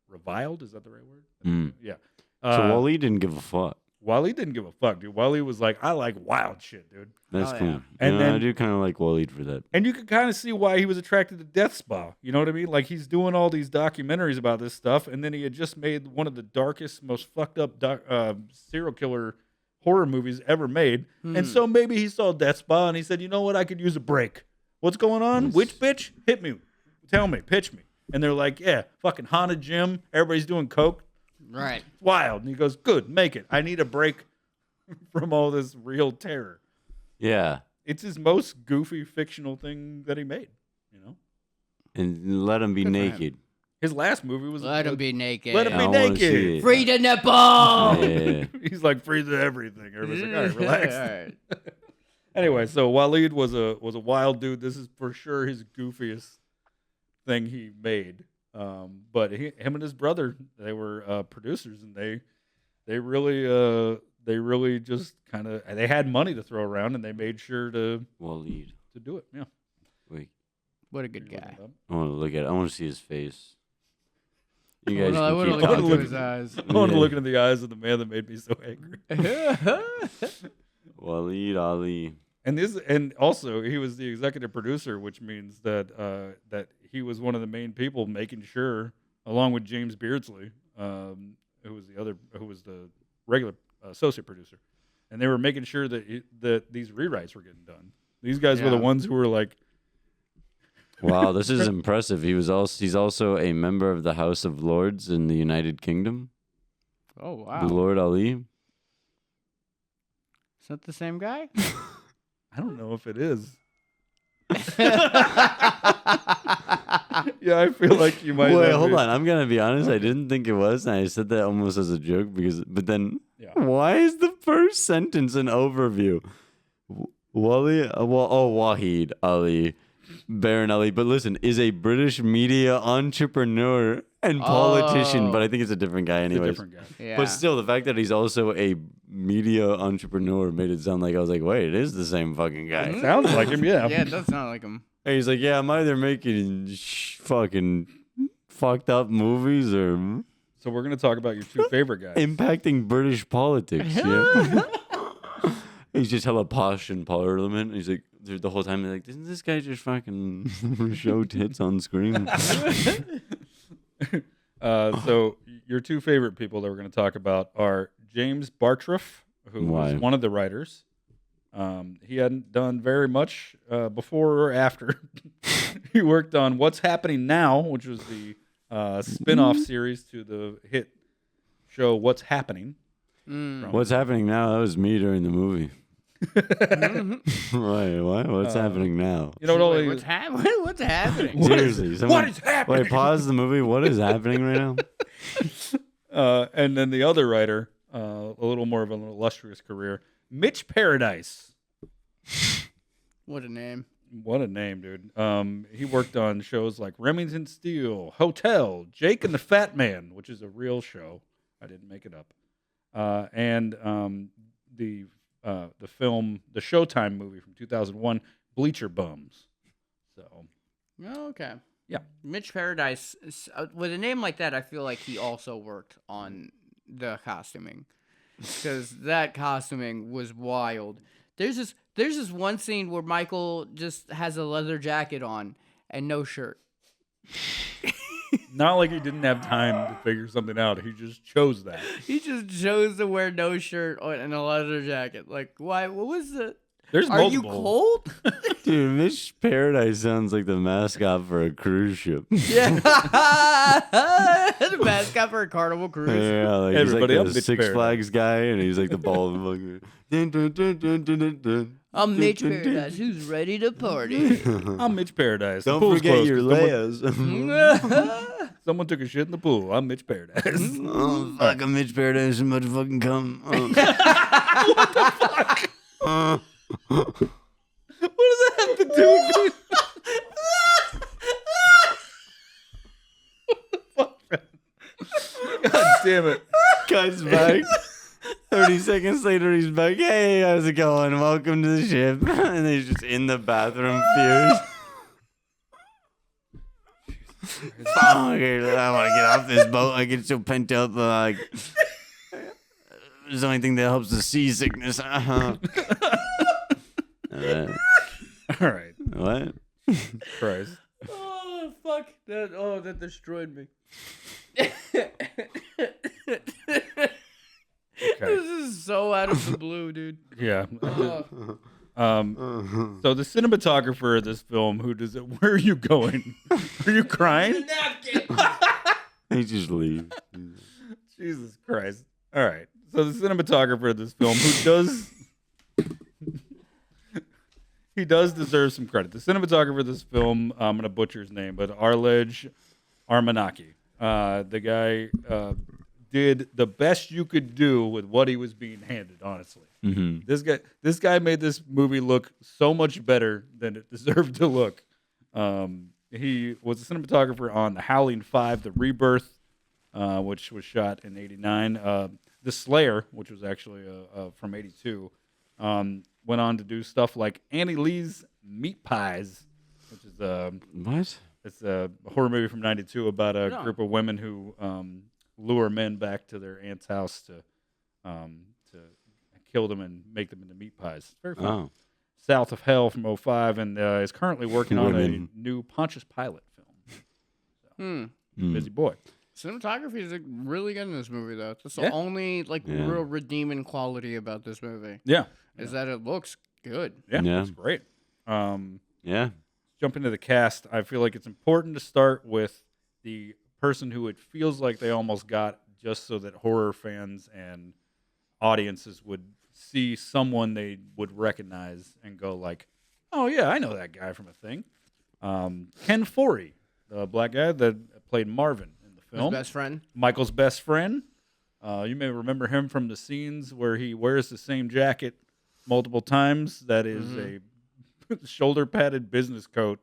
reviled. Is that the right word? Mm. Yeah. So Wally didn't give a fuck. Wally didn't give a fuck, dude. Wally was like, I like wild shit, dude. That's Oh, cool. yeah. And then- I do kind of like Wally for that. And you can kind of see why he was attracted to Death Spa. You know what I mean? Like he's doing all these documentaries about this stuff, and then he had just made one of the darkest, most fucked up serial killer horror movies ever made. And so maybe he saw Death Spa and he said, you know what? I could use a break. What's going on? Yes. Which bitch? Hit me. Tell me. Pitch me. And they're like, yeah, fucking haunted gym. Everybody's doing coke. Right. It's wild. And he goes, good, make it. I need a break from all this real terror. Yeah. It's his most goofy fictional thing that he made, And let him be Good for him. naked. His last movie was Let him be naked. Let him I be wanna see naked. it. Free the nipple. Yeah. He's like free to everything. Everybody's like, all right, relax. All right. Anyway, so Waleed was a wild dude. This is for sure his goofiest thing he made. But him and his brother, they were producers, and they really just kind of they had money to throw around, and they made sure to Waleed. do it. Yeah. Wait, What a good You're looking guy. it up. I want to look at it. I want to see his face. You Well, guys I can wanna keep look talking. into his eyes. I want to Yeah. look into the eyes of the man that made me so angry. Waleed Ali. And also he was the executive producer, which means that that he was one of the main people making sure, along with James Beardsley, who was the regular associate producer, and they were making sure that these rewrites were getting done. These guys were the Yeah. ones who were like, Wow, this is impressive. He's also a member of the House of Lords in the United Kingdom. Oh, wow. The Lord Ali. Is that the same guy? I don't know if it is. Yeah, I feel like you might. Wait, have hold it. on. I'm gonna be honest. I didn't think it was, and I said that almost as a joke but then Yeah. why is the first sentence an overview? Wahid Ali, Baron Ali. But listen, is a British media entrepreneur and politician. Oh. But I think it's a different guy, It's a anyways. different guy. Yeah. But still, the fact that he's also a media entrepreneur made it sound like I was like, wait, it is the same fucking guy. Sounds like him. Yeah. Yeah, it does sound like him. And he's like, yeah, I'm either making fucking fucked up movies or So we're gonna talk about your two favorite guys. impacting British politics. Yeah. He's just hella posh in Parliament. He's like, the whole time, they're like, didn't this guy just fucking show tits on screen? So your two favorite people that we're going to talk about are James Bartroff, who was Why? one of the writers. He hadn't done very much before or after. He worked on What's Happening Now, which was the spin-off series to the hit show What's Happening. from- What's happening now? That was me during the movie. Right, what? What's happening now? You know what? Wait, Only what's happening? Seriously. what is happening? Wait, pause the movie. What is happening right now? And then the other writer, a little more of an illustrious career, Mitch Paradise. What a name. What a name, dude. He worked on shows like Remington Steele, Hotel, Jake and the Fat Man, which is a real show. I didn't make it up. And the film, the Showtime movie from 2001, Bleacher Bums. So, Oh, okay. Yeah. Mitch Paradise, with a name like that, I feel like he also worked on the costuming. Because that costuming was wild. There's this one scene where Michael just has a leather jacket on and no shirt. Not like he didn't have time to figure something out. He just chose that. He just chose to wear no shirt and a leather jacket. Like, why? What was the? There's Are you multiple. cold? Dude, Miss Paradise sounds like the mascot for a cruise ship. Yeah. The mascot for a Carnival cruise. Yeah, like Everybody, he's I'm like the Mitch Six Paradise. Flags guy, and he's like the ball of the I'm Mitch Paradise, who's ready to party. I'm Mitch Paradise. The Don't pool's forget closed your 'cause layers. someone took a shit in the pool. I'm Mitch Paradise. Oh, fuck, I'm Mitch Paradise and motherfucking come. What does that have to do with God damn it. Cuts back. 30 seconds later, he's back. Hey, how's it going? Welcome to the ship. And he's just in the bathroom, fused. Okay, I want to get off this boat. I get so pent up. Like, it's the only thing that helps the seasickness. All right. What? Christ. Oh fuck! That destroyed me. This is so out of the blue, dude. Yeah. Oh. So the cinematographer of this film, who does it? Where are you going? Are you crying? He just leaves. Jesus Christ. All right. So the cinematographer of this film, who does he does deserve some credit. The cinematographer of this film, I'm gonna butcher his name, but Arlej Armanaki. The guy did the best you could do with what he was being handed, honestly. Mm-hmm. This guy made this movie look so much better than it deserved to look. He was a cinematographer on The Howling 5, The Rebirth, which was shot in '89. The Slayer, which was actually from '82, went on to do stuff like Annie Lee's Meat Pies, which is What? it's a horror movie from '92 about a No. group of women who lure men back to their aunt's house to kill them and make them into meat pies. It's very fun. Oh. South of Hell from '05, and is currently working on a Women. new Pontius Pilate film. Mm. Busy boy. Cinematography is like, really good in this movie, though. That's the Yeah. only like Yeah. real redeeming quality about this movie Yeah, is that it looks good. yeah, Yeah. it's great. Yeah. Jump into the cast. I feel like it's important to start with the person who it feels like they almost got, just so that horror fans and audiences would see someone they would recognize and go like, "Oh yeah, I know that guy from a thing." Ken Foree, the black guy that played Marvin in the His film, best friend. Michael's best friend. You may remember him from the scenes where he wears the same jacket multiple times. That is a shoulder padded business coat,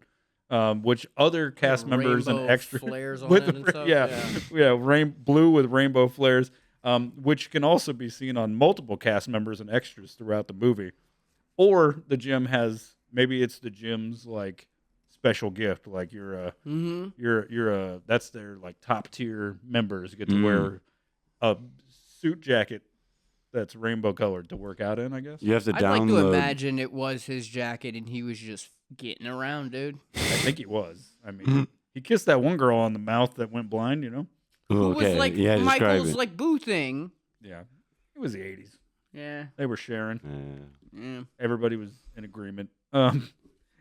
which other cast members and Rainbow extras flares on with it and stuff. blue with rainbow flares, which can also be seen on multiple cast members and extras throughout the movie. Or the gym has, maybe it's the gym's like special gift, like you're that's their like top tier members get to wear a suit jacket that's rainbow colored to work out in, I guess. You have to I'd like to download. imagine it was his jacket and he was just getting around, dude. I think he was. I mean, he kissed that one girl on the mouth that went blind, you know? Ooh, It was like yeah, describe Michael's it. like boo thing. Yeah. It was the 80s. Yeah. They were sharing. Yeah. Everybody was in agreement.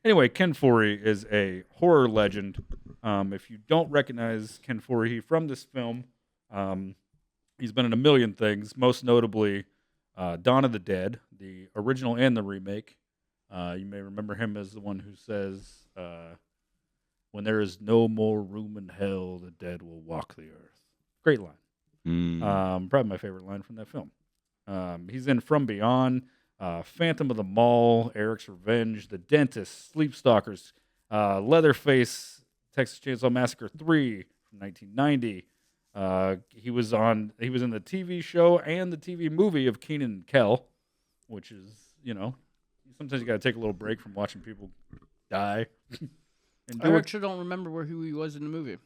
Anyway, Ken Foree is a horror legend. If you don't recognize Ken Foree from this film, he's been in a million things, most notably Dawn of the Dead, the original and the remake. You may remember him as the one who says, "When there is no more room in hell, the dead will walk the earth." Great line. Probably my favorite line from that film. He's in From Beyond, Phantom of the Mall, Eric's Revenge, The Dentist, Sleep Stalkers, Leatherface, Texas Chainsaw Massacre 3 from 1990. He was in the TV show and the TV movie of Kenan and Kel, which is, sometimes you got to take a little break from watching people die. And I do it actually don't remember who he was in the movie.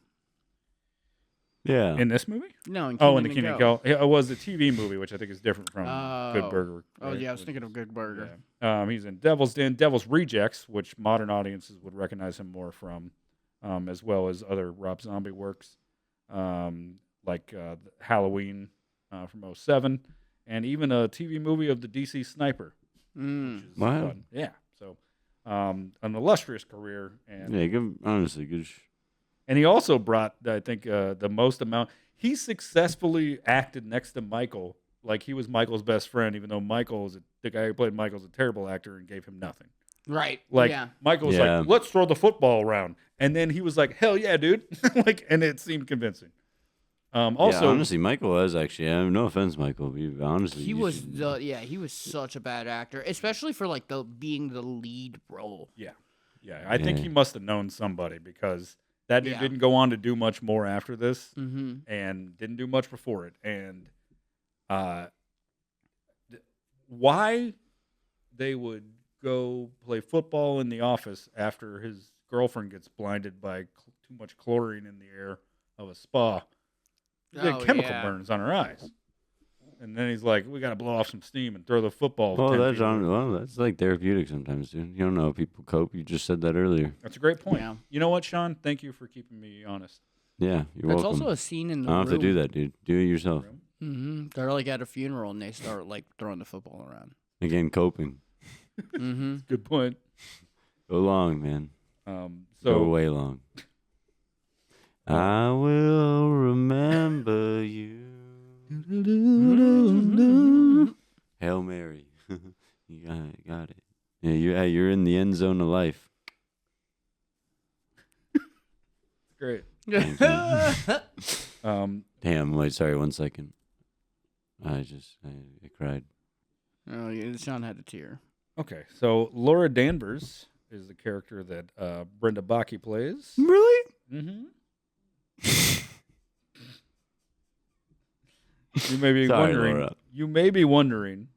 Yeah. in this movie? No, in Oh, in the and Kenan Kel. Kel. It was the TV movie, which I think is different from Good Oh. Burger. Oh, right? yeah, I was thinking of Good Burger. Yeah. He's in Devil's Den, Devil's Rejects, which modern audiences would recognize him more from, as well as other Rob Zombie works. like Halloween from '07, and even a TV movie of the DC Sniper, which is Wow. fun. Yeah, so an illustrious career, and Yeah, good. Honestly, good. and he also brought, I think, the most amount. He successfully acted next to Michael like he was Michael's best friend, even though the guy who played Michael's a terrible actor and gave him nothing. Right. Like yeah. Michael was Yeah. like, "Let's throw the football around," and then he was like, "Hell yeah, dude!" Like, and it seemed convincing. Also, yeah, honestly, Michael was actually. I have no offense, Michael. Honestly, He you was should- he was such a bad actor, especially for like being the lead role. yeah, I think he must have known somebody because that dude Yeah. didn't go on to do much more after this, Mm-hmm. and didn't do much before it. And why they would go play football in the office after his girlfriend gets blinded by too much chlorine in the air of a spa. He had Oh, chemical yeah. burns on her eyes. And then he's like, "We got to blow off some steam and throw the football." Well, 10 that's feet away." that's like therapeutic sometimes, dude. You don't know how people cope. You just said that earlier. That's a great point. Yeah. You know what, Sean? Thank you for keeping me honest. Yeah, you're That's welcome. also a scene in I the don't room. have to do that, dude. Do it yourself. Mm-hmm. They're like at a funeral and they start like throwing the football around. Again, coping. Mm-hmm. Good point. Go long, man. Go So way long. I will remember you. Hail Mary. You got it. Yeah, you're in the end zone of life. great. Thank Damn, wait, sorry, 1 second. I cried. Oh, yeah, Sean had a tear. Okay, so Laura Danvers is the character that Brenda Bocke plays. Really? Mm-hmm. You may be Sorry, wondering. Laura. You may be wondering,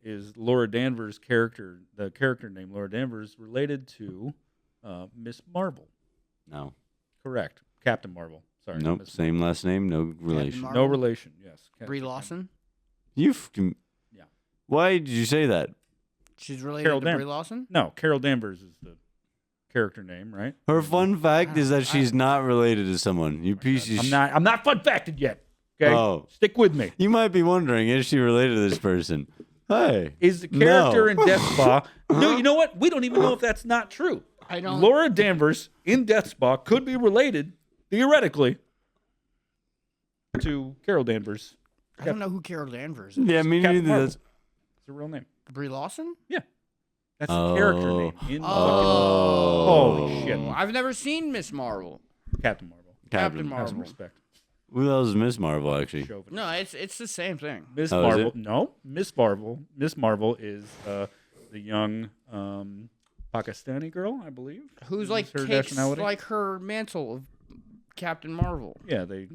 is Laura Danvers' character, the character named Laura Danvers, related to Miss Marvel? No. Correct, Captain Marvel. Sorry, Nope. Miss Same last name, no relation. Marvel. No relation. Yes. Brie Lawson. You. Yeah. Why did you say that? She's related Carol to Danvers. Brie Lawson. No, Carol Danvers is the character name, right? Her fun fact is that she's not related to someone. You piece of I'm not fun facted yet. Okay, Oh. stick with me. You might be wondering, is she related to this person? Hey. Is the character No. in Death Spa? No, you know what? We don't even know if that's not true. I don't. Laura Danvers in Death Spa could be related, theoretically, to Carol Danvers. I don't know who Carol Danvers is. Yeah, me Captain neither. Marvel. That's It's a real name. Brie Lawson. Yeah, that's the character Oh. name in Oh. Holy shit. I've never seen Miss Marvel. fucking Captain Marvel. Captain Have some Marvel. respect. Who else is Miss Marvel, actually? Chauvinist. No, it's the same thing. Miss Oh, is Marvel. it? No, Miss Marvel. Miss Marvel is the young Pakistani girl, I believe. Who's like her takes nationality? like her mantle of Captain Marvel. Yeah, they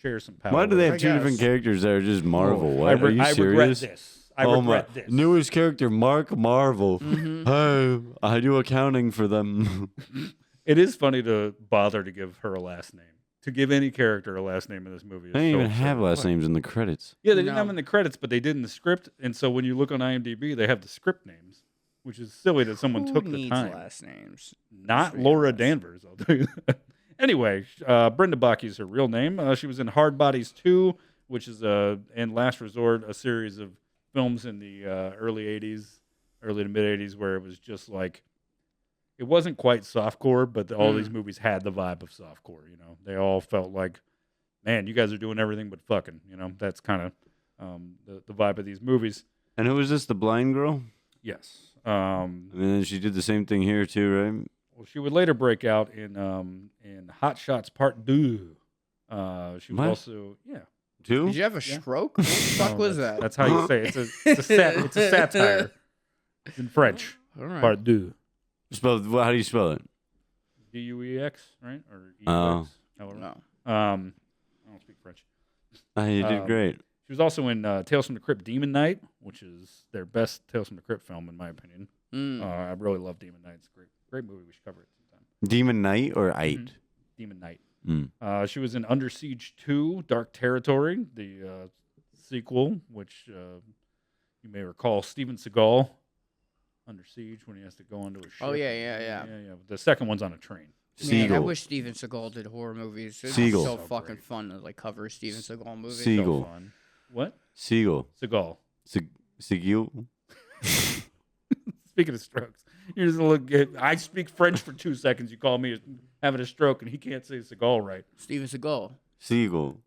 share some power. Why do they with have I two different guess. characters that are just Marvel? her. What? Are you I regret serious? this. I Oh regret my! this. Newest character, Mark Marvel. Mm-hmm. Hey, I do accounting for them. It is funny to bother to give her a last name. To give any character a last name in this movie. Is They didn't so even have absurd. last names in the credits. Yeah, they didn't No. have them in the credits, but they did in the script. And so when you look on IMDb, they have the script names, which is silly that someone Who took the needs time. last names? Not That's Laura ridiculous. Danvers, I'll tell you that. Anyway, Brenda Bocke is her real name. She was in Hard Bodies 2, which is, and Last Resort, a series of films in the early to mid 80s, where it was just like, it wasn't quite softcore, but all these movies had the vibe of softcore, you know. They all felt like, man, you guys are doing everything but fucking, you know. That's kind of the vibe of these movies. And who was this? The blind girl? Yes. And then she did the same thing here too, right? Well, she would later break out in Hot Shots Part 2. She was What? also Two? Did you have a stroke? What the fuck No, was that's- that? That's how you say it. It's a satire in French. All right. Part 2. How do you spell it? DUEX, right? Or Oh. EUX, however. No. I don't speak French. You did great. She was also in Tales from the Crypt Demon Knight, which is their best Tales from the Crypt film, in my opinion. Mm. I really love Demon Knight. It's a great movie. We should cover it sometime. Demon Knight or Ite? Demon Knight. Mm. She was in Under Siege 2, Dark Territory, the sequel, which you may recall Steven Seagal, Under Siege, when he has to go onto a ship. Oh, yeah. The second one's on a train. Man, I Seagull. wish Steven Seagal did horror movies. It'd Seagull. be so fucking fun to like cover a Steven Seagal movie. Seagull. So fun. What? Seagull. Seagal. Seagull. Speaking of strokes, you're just look. I speak French for 2 seconds. You call me having a stroke, and he can't say Seagal right. Steven Seagal. Seagull.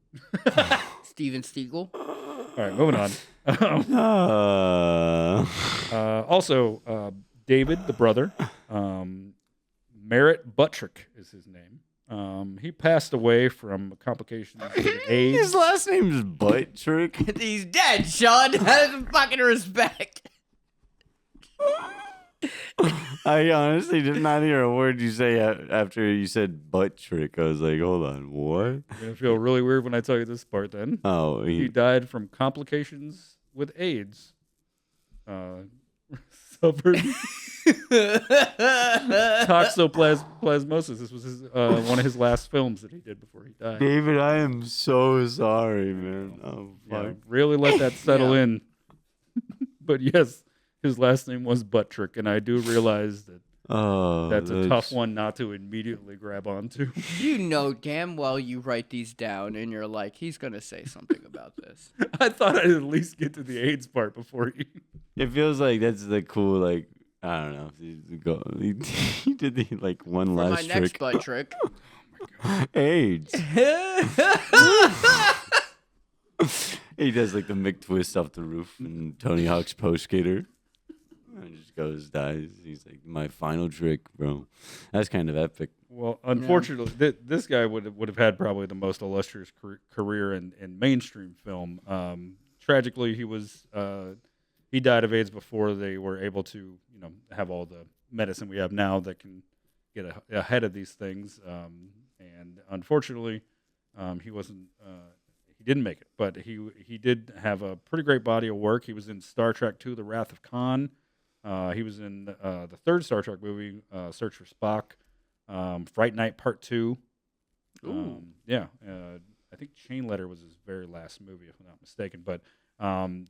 Steven Seagal. All right, moving on. Also, David, the brother, Merritt Buttrick is his name. He passed away from complications of AIDS. His last name is Buttrick. He's dead, Sean. Have some fucking respect. I honestly did not hear a word you say after you said butt trick. I was like, hold on, what? You're gonna feel really weird when I tell you this part. Then Oh, he died from complications with AIDS. Suffered toxoplasmosis. This was his, one of his last films that he did before he died. David, I am so sorry, man. Oh, fuck. Yeah, really let that settle in. But yes, his last name was Buttrick, and I do realize that that's a tough one not to immediately grab onto. You know damn well you write these down, and you're like, he's gonna say something about this. I thought I'd at least get to the AIDS part before he. It feels like that's the cool, like, I don't know. He did the, like, one For last my trick. next butt trick. AIDS. He does, like, the McTwist off the roof and Tony Hawk's Pro Skater. And just goes, dies. He's like, my final trick, bro. That's kind of epic. Well, unfortunately, this guy would have had probably the most illustrious career in mainstream film. Tragically, he died of AIDS before they were able to, have all the medicine we have now that can get ahead of these things. And unfortunately, he wasn't. He didn't make it, but he did have a pretty great body of work. He was in Star Trek II: The Wrath of Khan. He was in the third Star Trek movie, Search for Spock, Fright Night Part 2. I think Chain Letter was his very last movie, if I'm not mistaken. But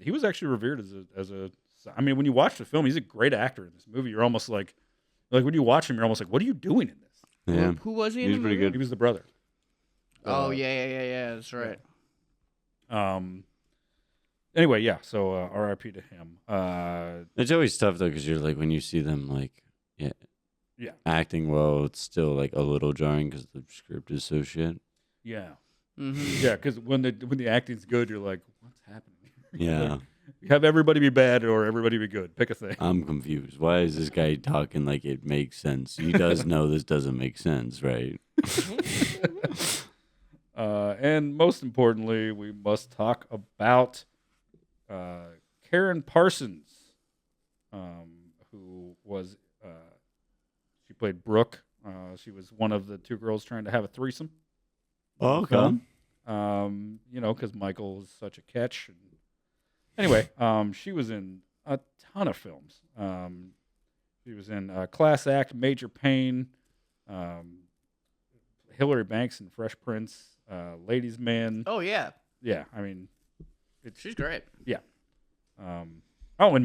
he was actually revered as a. I mean, when you watch the film, he's a great actor in this movie. You're almost like when you watch him, you're almost like, what are you doing in this? Yeah. Who was he in He's the pretty movie? good. He was the brother. Oh, yeah. That's right. Anyway, yeah. So R.I.P. to him. It's always tough, though, because you're like, when you see them, like, Yeah. acting well, it's still, like, a little jarring because the script is so shit. Yeah. Mm-hmm. Yeah, because when the acting's good, you're like, what's happening? Yeah. Like, have everybody be bad or everybody be good. Pick a thing. I'm confused. Why is this guy talking like it makes sense? He does know this doesn't make sense, right? And most importantly, we must talk about Karen Parsons, who was she played Brooke. She was one of the two girls trying to have a threesome. Oh, okay. Because Michael is such a catch. Anyway, she was in a ton of films. She was in Class Act, Major Payne, Hillary Banks in Fresh Prince, Ladies Man. Oh, yeah. Yeah, I mean, She's great. Yeah. And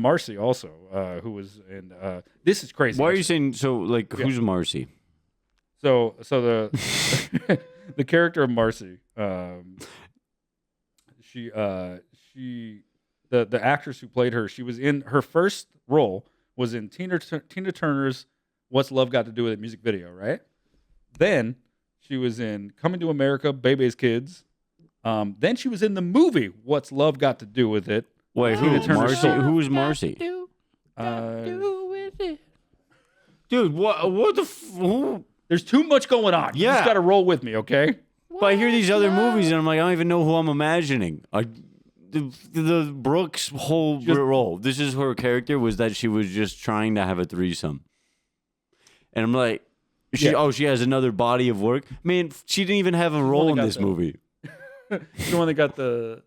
Marcy also, who was in. This is crazy. Why are you saying so? Like, who's Marcy? So the the character of Marcy, the actress who played her, she was in her first role was in Tina Turner's "What's Love Got to Do with It" music video, right? Then she was in Coming to America, Bebe's Kids. Then she was in the movie "What's Love Got to Do with It." Wait, Tina who? Turner's Marcy? song. Who's Marcy? Dude, what the? Who? There's too much going on. You Yeah. just got to roll with me, okay? But I hear these other movies and I'm like, I don't even know who I'm imagining. The Brooks whole role. This is her character was that she was just trying to have a threesome, and I'm like, she has another body of work. Man, she didn't even have a role in this movie. She's the one that got the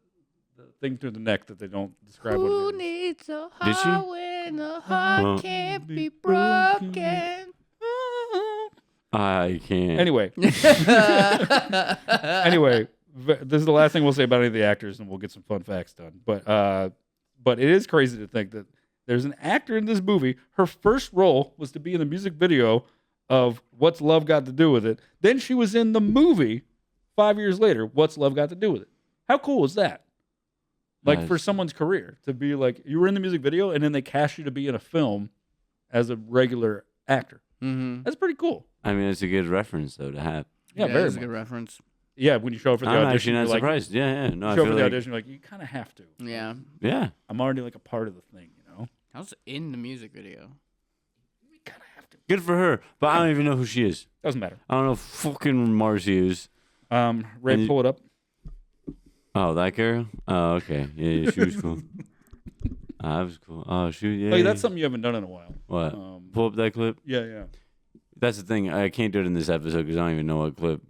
thing through the neck that they don't describe what Who it is. needs a Did she? heart when a heart can't be broken? I can't. Anyway, this is the last thing we'll say about any of the actors, and we'll get some fun facts done. But it is crazy to think that there's an actor in this movie. Her first role was to be in the music video of What's Love Got to Do with It. Then she was in the movie 5 years later. What's Love Got to Do with It? How cool is that? Like for someone's career to be like, you were in the music video and then they cast you to be in a film as a regular actor. Mm-hmm. That's pretty cool. I mean, it's a good reference though to have. Yeah, very that's much. a good reference. Yeah, when you show up for the I'm audition, actually not you're surprised. Yeah. No, you I show up feel for the like, audition, you're like, you kind of have to. Yeah. yeah. I'm already like a part of the thing, you know? I was in the music video. You kind of have to. Good for her, but I don't even know who she is. Doesn't matter. I don't know who fucking Marcy is. Ray, pull it up. Oh, that girl? Oh, okay. Yeah, she was cool. That was cool. Oh, shoot. Yeah. Like, that's something you haven't done in a while. What? Pull up that clip? Yeah. That's the thing. I can't do it in this episode because I don't even know what clip.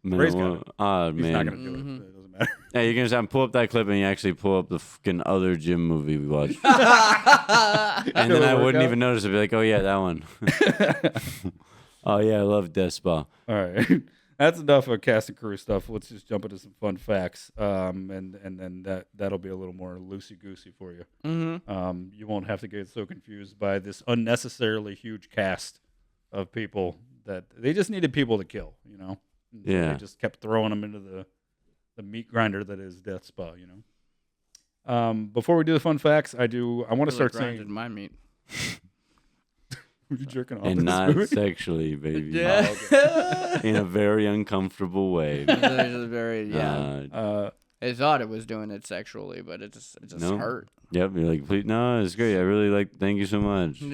Ray's got it. Oh, He's man. not going to do it. It doesn't matter. Yeah, you're going to pull up that clip and you actually pull up the fucking other gym movie we watched. And then I It'll wouldn't work even notice. I'd be like, oh, yeah, that one. Oh, yeah, I love Death Spa. All right. That's enough of cast and crew stuff. Let's just jump into some fun facts. And then that'll be a little more loosey-goosey for you. Mm-hmm. You won't have to get so confused by this unnecessarily huge cast of people that they just needed people to kill, you know? And so Yeah. they just kept throwing them into the meat grinder that is Death Spa, you know? Before we do the fun facts, I want to start saying... my meat. Were you jerking off And in this not movie? sexually, baby. Yeah. Oh, okay. In a very uncomfortable way. It was very, yeah. Uh, I thought it was doing it sexually, but it just No. hurt. yep, you're like, please, no, it's great. I really thank you so much. I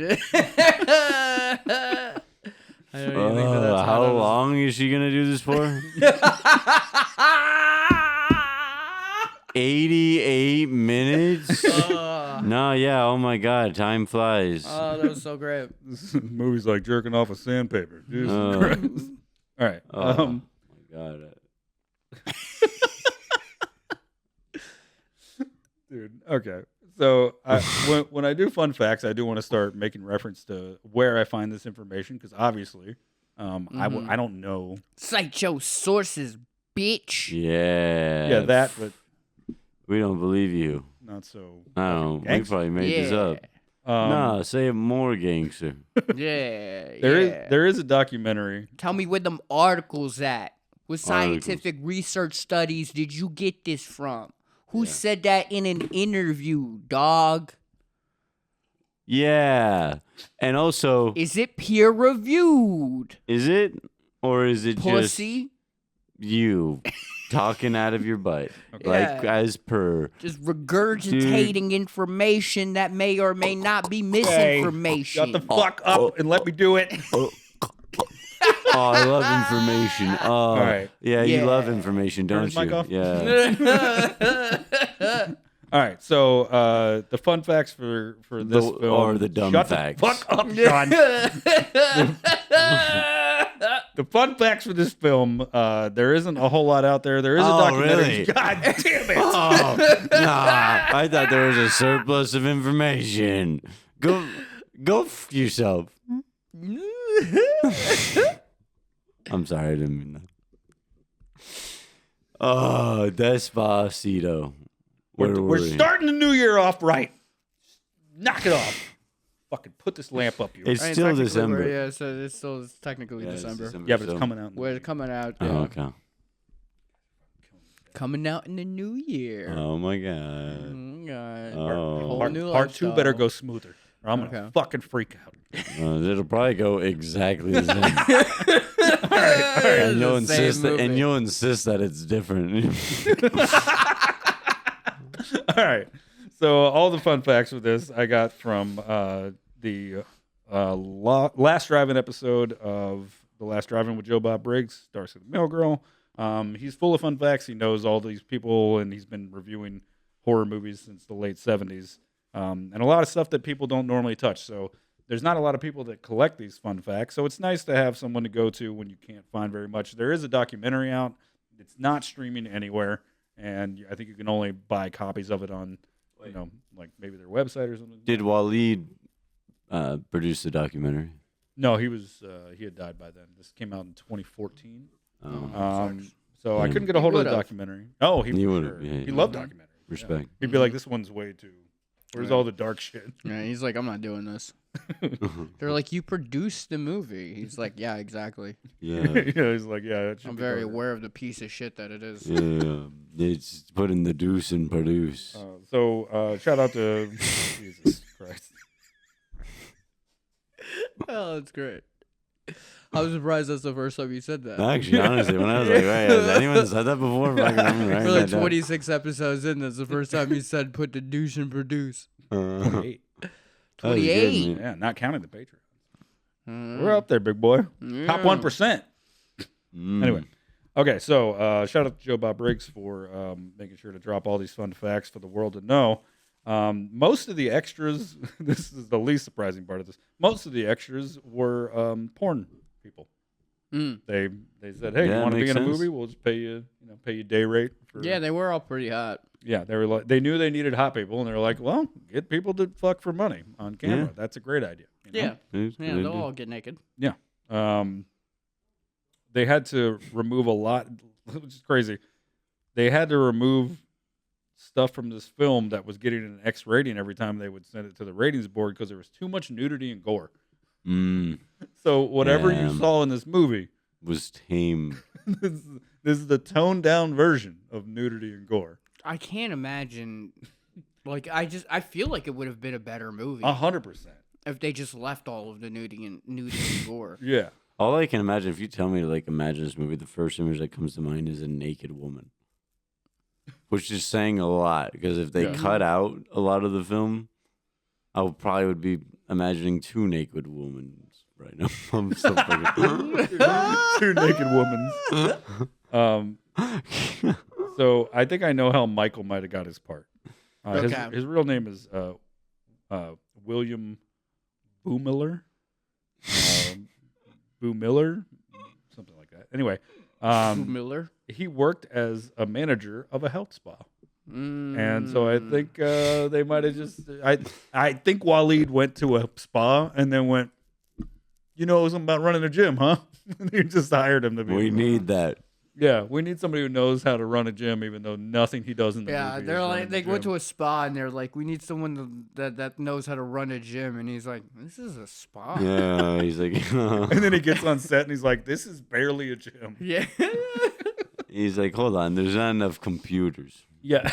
don't even think that's How that was- long is she going to do this for? 88 minutes? No, yeah, oh my God, time flies. Oh, that was so great. This movie's like jerking off a sandpaper. Jesus Oh. Christ. All right. Oh my God. Dude, okay. So when I do fun facts, I do want to start making reference to where I find this information because obviously I don't know. Cite your sources, bitch. Yeah. Yeah, that, but We don't believe you. not so. I don't. We Gangster. probably made this up. Um, No, say it more, gangster. Yeah. There is a documentary. Tell me where them articles at. What scientific research studies did you get this from? Who said that in an interview, dog? Yeah. And also, Is it peer reviewed? is it or is it Pussy? just you talking out of your butt? Okay. Like, Yeah. as per. Just regurgitating information that may or may not be misinformation. Shut the fuck up and let me do it. Oh, I love information. Oh, All right. Yeah, you Yeah. love information, Turn don't his mic you? off. Yeah. All right. So the fun facts for this film or the dumb Shut facts. The fuck up, Sean. The fun facts for this film, there isn't a whole lot out there. There is a Oh, documentary. really? God damn it. Oh, nah. I thought there was a surplus of information. Go f yourself. I'm sorry, I didn't mean that. Oh, Despacito. Where were We're we? starting the new year off right. Knock it off. Fucking put this lamp up, you. It's Right, still technically December. Yeah, so it's still technically Yeah, it's December. Yeah, but it's so- coming out. We're coming out. Oh, Yeah. okay. Coming out in the new year. Oh my God. God. Oh. Whole Part, new part two better lifestyle. go smoother, or I'm gonna Okay. fucking freak out. It'll probably go exactly the same. And you'll The same insist that, and movie. you'll insist that it's different. All right. So all the fun facts with this I got from the last driving episode of The Last Driving with Joe Bob Briggs, Darcy the Mail Girl. He's full of fun facts. He knows all these people, and he's been reviewing horror movies since the late 70s. And a lot of stuff that people don't normally touch. So there's not a lot of people that collect these fun facts. So it's nice to have someone to go to when you can't find very much. There is a documentary out. It's not streaming anywhere. And I think you can only buy copies of it on, like maybe their website or something. Did Waleed produce the documentary? No, he had died by then. This came out in 2014. So I couldn't get a hold of the would've. documentary. Oh, he He for would've, sure. yeah, He yeah. loved documentaries. Respect. He'd be like, this one's way too Where's all the dark shit? Yeah, he's like, I'm not doing this. They're like, you produced the movie. He's like, yeah, exactly. Yeah. Yeah, he's like, yeah. It should I'm be very darker. aware of the piece of shit that it is. Yeah. It's putting the deuce and produce. So shout out to Jesus Christ. Oh, that's great. I was surprised that's the first time you said that. Actually, honestly, when I was like, right, has anyone said that before? Fucking, I'm writing We're like that down. 26 episodes in. That's the first time you said put the douche and produce. 28. 28. Yeah, not counting the Patreon. Mm. We're up there, big boy. Top Yeah. 1%. Anyway. Okay, so shout out to Joe Bob Briggs for making sure to drop all these fun facts for the world to know. Most of the extras, this is the least surprising part of this, most of the extras were porn people. Mm. They said, hey, Yeah, you want to be makes in a sense. movie? We'll just pay you day rate. For, Yeah, they were all pretty hot. Yeah, they were like, they knew they needed hot people, and they were like, well, get people to fuck for money on camera. Yeah. That's a great idea. You know? Yeah, they'll all get naked. Yeah. They had to remove a lot, which is crazy. They had to remove stuff from this film that was getting an X rating every time they would send it to the ratings board because there was too much nudity and gore. So whatever you Damn. saw in this movie, Was tame. this is the toned down version of nudity and gore. I can't imagine. Like, I feel like it would have been a better movie 100%. if they just left all of the nudity and gore. Yeah. All I can imagine, if you tell me to like imagine this movie, the first image that comes to mind is a naked woman, which is saying a lot because if they Yeah. cut out a lot of the film, I probably would be imagining two naked women right now. I'm so fucking- Two naked women. So I think I know how Michael might have got his part. Okay. His real name is William Boomiller. Boomiller, something like that. Anyway, Miller. he worked as a manager of a health spa. And so I think they might have just. I think Waleed went to a spa and then went, you know, something about running a gym, huh? And he just hired him to be. We need that. Yeah, we need somebody who knows how to run a gym, even though nothing he does in the Yeah, movie. they're is like running they the went gym. to a spa and they're like, we need someone that knows how to run a gym, and he's like, this is a spa. Yeah, he's like, And then he gets on set and he's like, "This is barely a gym." Yeah. he's like, hold on, there's not enough computers. Yeah,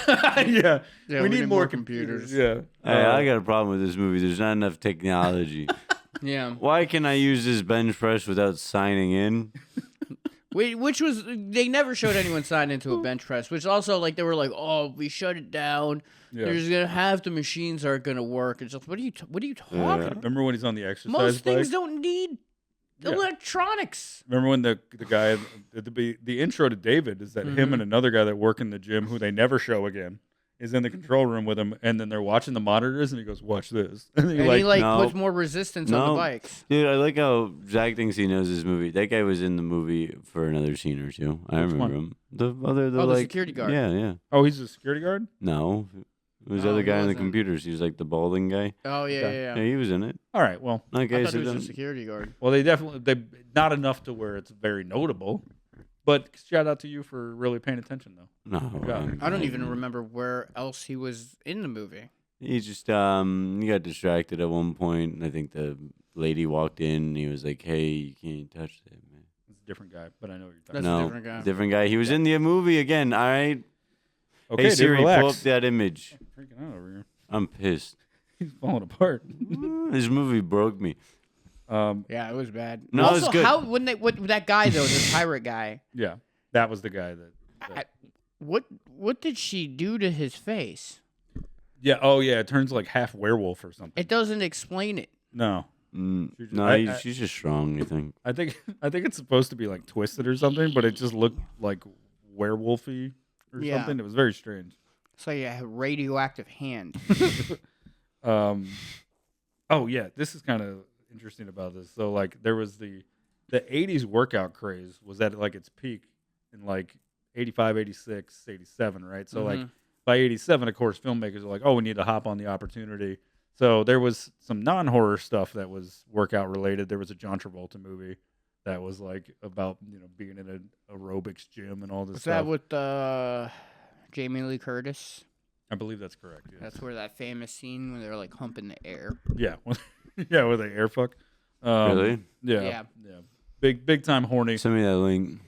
yeah. Yeah, we need more computers. Yeah. Hey, I got a problem with this movie. There's not enough technology. Yeah. Why can I use this bench press without signing in? Which was they never showed anyone sign into a bench press, which also like they were like, oh, we shut it down. Yeah. There's gonna have the machines aren't gonna work. It's just what are you talking about? Remember when he's on the exercise Most bike? things don't need Yeah. electronics. Remember when the guy the intro to David is that Mm-hmm. him and another guy that work in the gym who they never show again is in the control room with him, and then they're watching the monitors and he goes, "Watch this," and And you're he like no. puts more resistance on the bikes. Dude, I like how Zach thinks he knows this movie. That guy was in the movie for another scene or two. I Which remember one? him. The other, The like security guard. Yeah, yeah. "Oh, he's a security guard." No, it was the No, other he guy in the wasn't. computers. He was like the balding guy. Oh yeah, Okay. yeah. Yeah, he was in it. All right, well, Okay, I thought so he was then, a security guard. they not enough to where it's very notable, but shout out to you for really paying attention though. no, Yeah. I don't even remember where else he was in the movie. He just he got distracted at one point, and I think the lady walked in. And he was like, "Hey, you can't touch that, man." It's a different guy, but I know what you're talking That's about. a No, different guy. different guy. He was in the movie again. All right. Okay, Hey dude, Siri, pull up relax. that image. I'm freaking out over here. I'm pissed. He's falling apart. This movie broke me. Yeah, it was bad. No, also, it's good. how when they what that guy though, the pirate guy, Yeah, that was the guy that. what did she do to his face? Yeah. Oh, yeah. It turns like half werewolf or something. It doesn't explain it. No, No, I- she's just strong. I think. I think it's supposed to be like twisted or something, but it just looked like werewolfy or Yeah. something. It was very strange. It's like a radioactive hand. Oh yeah, this is kind of interesting about this. So like there was the 80s workout craze was at like its peak in like 85, 86, 87, right? So like by 87, of course, filmmakers are like, oh, we need to hop on the opportunity. So there was some non-horror stuff that was workout related. There was a John Travolta movie that was like about, being in an aerobics gym and all this Was stuff. that with Jamie Lee Curtis? I believe that's correct. Yes. That's where that famous scene where they're like humping the air. Yeah. Yeah, where they air fuck. Really? Yeah. Yeah. Big time horny. Send me that link.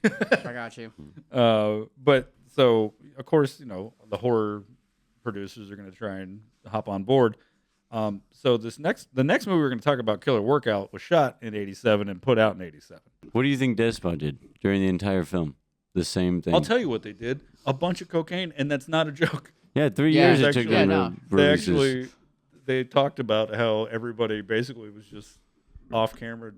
I got you. But so of course, the horror producers are going to try and hop on board. So the next movie we're going to talk about, Killer Workout, was shot in '87 and put out in '87. What do you think Despo did during the entire film? The same thing. I'll tell you what they did: a bunch of cocaine, and that's not a joke. Yeah, 3 Yeah, years it actually- took them yeah, to They release this. actually they talked about how everybody basically was just off camera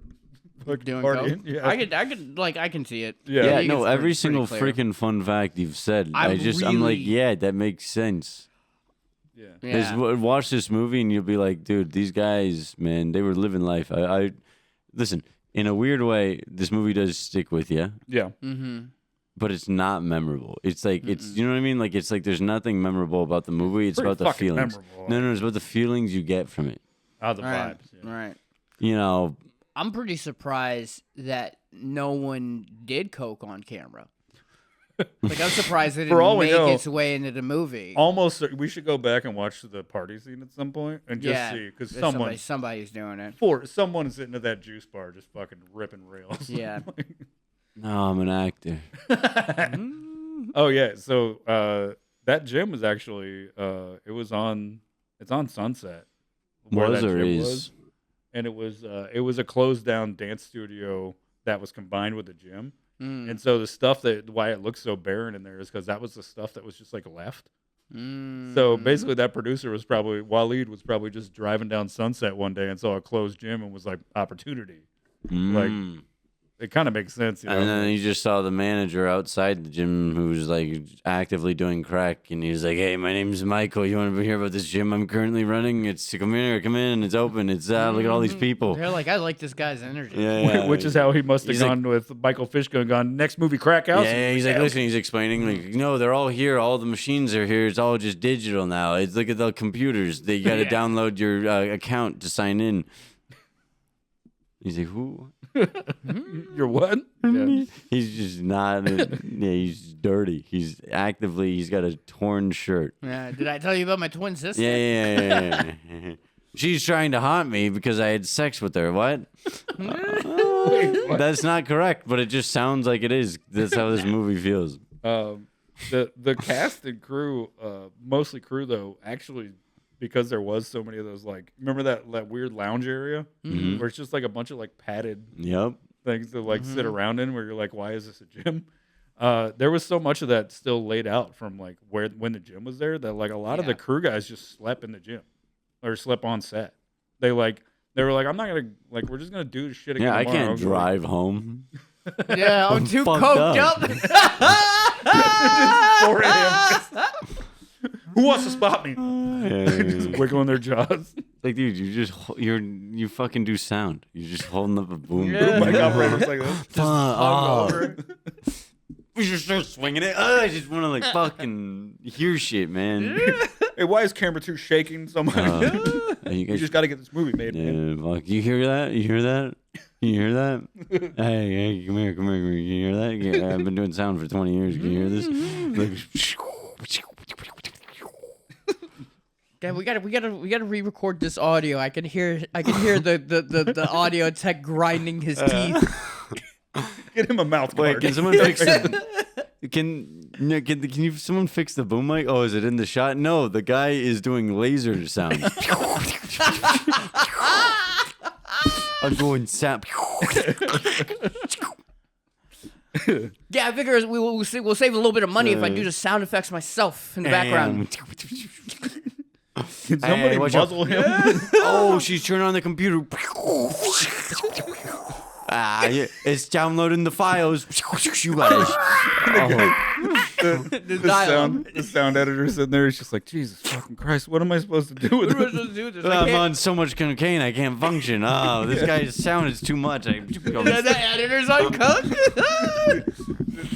fucking Doing partying. coke? Yeah, I can see it. Yeah. Yeah, You no, can- every it's single pretty clear. freaking fun fact you've said, I'm I'm like, really- yeah, that makes sense. yeah. Yeah. Watch this movie and you'll be like, dude, these guys, man, they were living life. I listen, in a weird way, this movie does stick with you, Yeah. Mm-hmm. but it's not memorable. It's like you know what I mean? Like it's like there's nothing memorable about the movie. It's Pretty about the fucking feelings. memorable. No, it's about the feelings you get from it. The Right. vibes. Yeah. Right. You know, I'm pretty surprised that no one did coke on camera. Like I'm surprised it For all didn't we make know, its way into the movie. Almost, we should go back and watch the party scene at some point and just yeah, see, because there's somebody's doing it. someone's sitting at that juice bar just fucking ripping rails. Yeah. no, I'm an actor. Oh yeah, so that gym was actually it's on Sunset. where Was that or gym is? was. And it was a closed down dance studio that was combined with the gym. Mm. And so the stuff why it looks so barren in there is because that was the stuff that was just like left. Mm. So basically, that producer Waleed was probably just driving down Sunset one day and saw a closed gym and was like, opportunity. Mm. It kind of makes sense, you know? And then you just saw the manager outside the gym who was like actively doing crack, and he was like, "Hey, my name's Michael. You want to hear about this gym I'm currently running? It's come in. It's open. It's look at all these people." They're like, I like this guy's energy. Yeah, Which is how he must have He's like- gone with Michael Fishko and gone, next movie, Crack House. Yeah, he's like, listen, he's explaining, like, no, they're all here. All the machines are here. It's all just digital now. It's look at the computers. They got to Yeah. download your account to sign in. He's like, who? You're what? Yeah. He's just not. He's dirty. He's got a torn shirt. Yeah, did I tell you about my twin sister? Yeah. She's trying to haunt me because I had sex with her. What? That's not correct, but it just sounds like it is. That's how this movie feels. The cast and crew, mostly crew though, actually, because there was so many of those, like, remember that weird lounge area where it's just like a bunch of like padded Yep. things to like sit around in, where you're like, why is this a gym? There was so much of that still laid out from like when the gym was there that like a lot of the Yeah. crew guys just slept in the gym or slept on set. They were like, I'm not gonna, like, we're just gonna do this shit again. Yeah, I tomorrow. can't drive home. Yeah, I'm too fucked coked up. up. 4 a.m. Who wants to spot me? Yeah. Just wiggling their jaws. Like, dude, you fucking do sound. You're just holding up a boom. Yeah. Mic operators like this. Oh. We just start swinging it. I just want to like fucking hear shit, man. Hey, why is camera 2 shaking so much? You You guys, just got to get this movie made, man. yeah, fuck. You hear that? You hear that? You hear that? Hey, come here. Can you hear that? Yeah, I've been doing sound for 20 years. Can you hear this? Dad, we gotta re-record this audio. I can hear the audio tech grinding his teeth. Get him a mouth Wait, guard. can someone fix it? Can someone fix the boom mic? Oh, is it in the shot? No, the guy is doing laser sounds. I'm going sap. Yeah, I figure we'll save a little bit of money if I do the sound effects myself in the background. Can somebody Hey, watch out. muzzle him? Oh, she's turning on the computer. Yeah, it's downloading the files. You guys. Oh. The sound editor sitting there is just like, Jesus fucking Christ, what am I supposed to do with What am I this? supposed to do with this? I'm on so much cocaine, I can't function. Oh, this guy's sound is too much. The editor's on coke.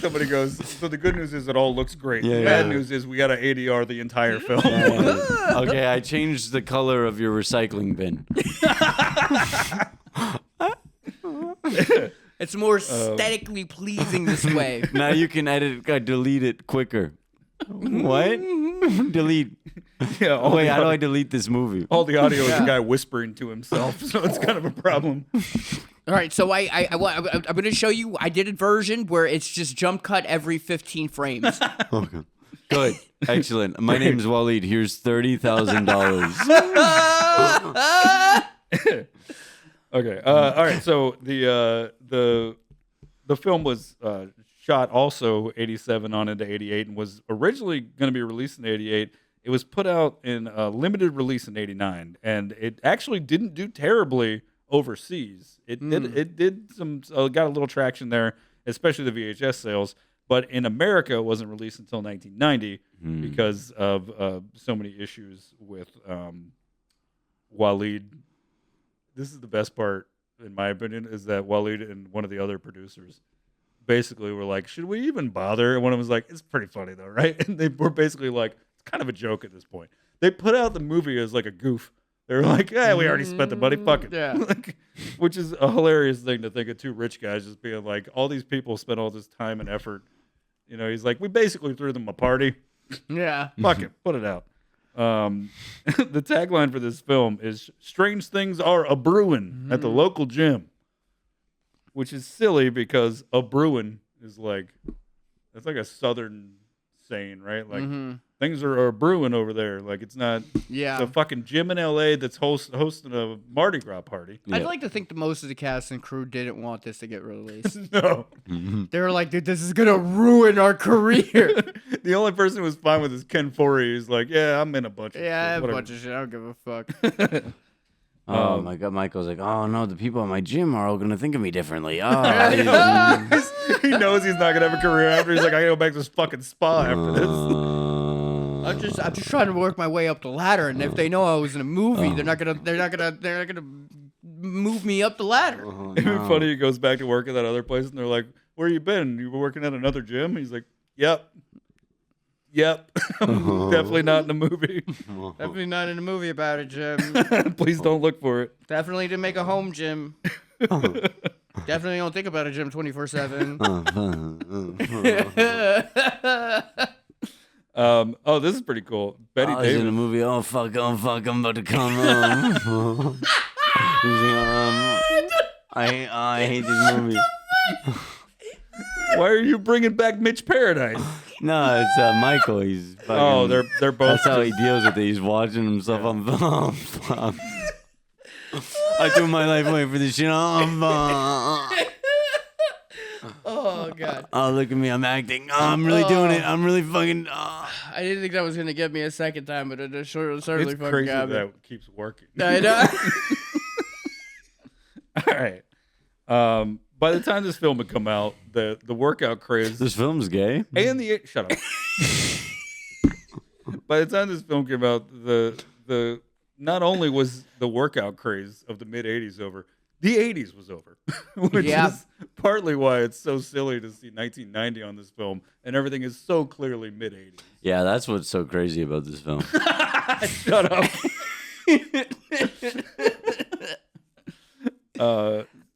Somebody goes, so the good news is it all looks great. Yeah, The bad yeah. news is we got to ADR the entire film. Okay, I changed the color of your recycling bin. It's more aesthetically pleasing this way. Now you can delete it quicker. What? Delete. Yeah. Oh, wait, how do I delete this movie? All the audio is a guy whispering to himself, so it's kind of a problem. All right, so I'm going to show you. I did a version where it's just jump cut every 15 frames. Okay. Good. Excellent. My name's Waleed. Here's $30,000. Okay. All right. So the film was shot also 87 on into 88 and was originally going to be released in 88. It was put out in a limited release in 89, and it actually didn't do terribly overseas. It did some got a little traction there, especially the VHS sales. But in America, it wasn't released until 1990 because of so many issues with Waleed. This is the best part, in my opinion, is that Waleed and one of the other producers basically were like, should we even bother? And one of them was like, it's pretty funny, though, right? And they were basically like, it's kind of a joke at this point. They put out the movie as like a goof. They were like, yeah, we already spent the money, fuck it. Yeah. Which is a hilarious thing to think of two rich guys just being like, all these people spent all this time and effort. You know, he's like, we basically threw them a party. Yeah. Fuck it, put it out. The tagline for this film is "Strange things are a brewing at the local gym," which is silly because a brewing is like that's like a southern saying, right? Like things are brewing over there. Like it's not the fucking gym in LA that's hosting a Mardi Gras party. I'd like to think that most of the cast and crew didn't want this to get released. No. They were like, dude, this is going to ruin our career. The only person who was fine with is Ken Foree. He's like, yeah, I'm in a bunch of shit. Yeah, I have a whatever." bunch of shit. I don't give a fuck. Oh my God, Michael's like, oh no, the people at my gym are all gonna think of me differently. Oh, He knows he's not gonna have a career after. He's like, I gotta go back to this fucking spa after this. I'm just trying to work my way up the ladder, and if they know I was in a movie, they're not gonna move me up the ladder. It'd be funny. He goes back to work at that other place, and they're like, "Where you been? You were working at another gym?" He's like, "Yep, I'm definitely not in a movie. Definitely not in a movie about it, Jim. Please don't look for it." Definitely didn't make a home gym. Definitely don't think about a gym 24/7. Oh, this is pretty cool. Betty I was Davis. in a movie. Oh fuck, I'm about to come home. I hate this movie. Why are you bringing back Mitch Paradise? No, it's Michael. He's fucking, Oh, they're both. that's how he deals with it. He's watching himself on film. I threw my life away for this shit. Oh god. Oh, look at me. I'm acting. Oh, I'm really doing it. I'm really fucking. I didn't think that was gonna get me a second time, but it certainly It's fucking crazy got me. that keeps working. I know. All right. By the time this film would come out, the workout craze This film's gay. and the shut up. By the time this film came out, the not only was the workout craze of the mid '80s over, the '80s was over, which is partly why it's so silly to see 1990 on this film, and everything is so clearly mid '80s. Yeah, that's what's so crazy about this film. Shut up.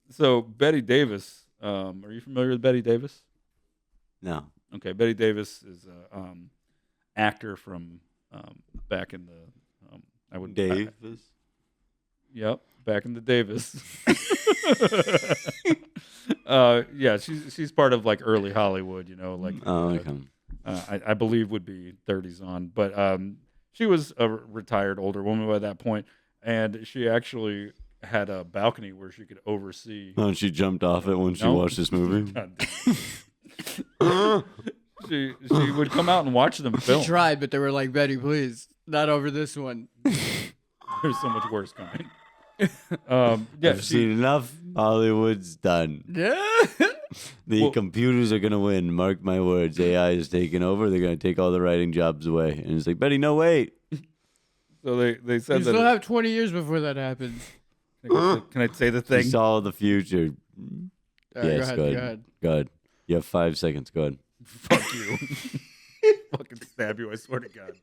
So Betty Davis, are you familiar with Betty Davis? No. Okay, Betty Davis is an actor from back in the Yep, back in the Davis. Yeah, she's part of like early Hollywood, you know, like I believe would be 30s on, but she was a retired older woman by that point, and she actually had a balcony where she could oversee. Oh, and she jumped off it when she watched this movie. She would come out and watch them film. She tried, but they were like, Betty, please, not over this one. There's so much worse coming. Yeah, I've seen enough. Hollywood's done. The computers are gonna win. Mark my words. AI is taking over. They're gonna take all the writing jobs away. And it's like, Betty, no, wait. So they said You that. still have 20 years before that happens. Can I say the We thing? saw the future. All right, Yes, go go ahead. ahead. Go ahead. You have 5 seconds. Go ahead. Fuck you. Fucking stab you, I swear to God.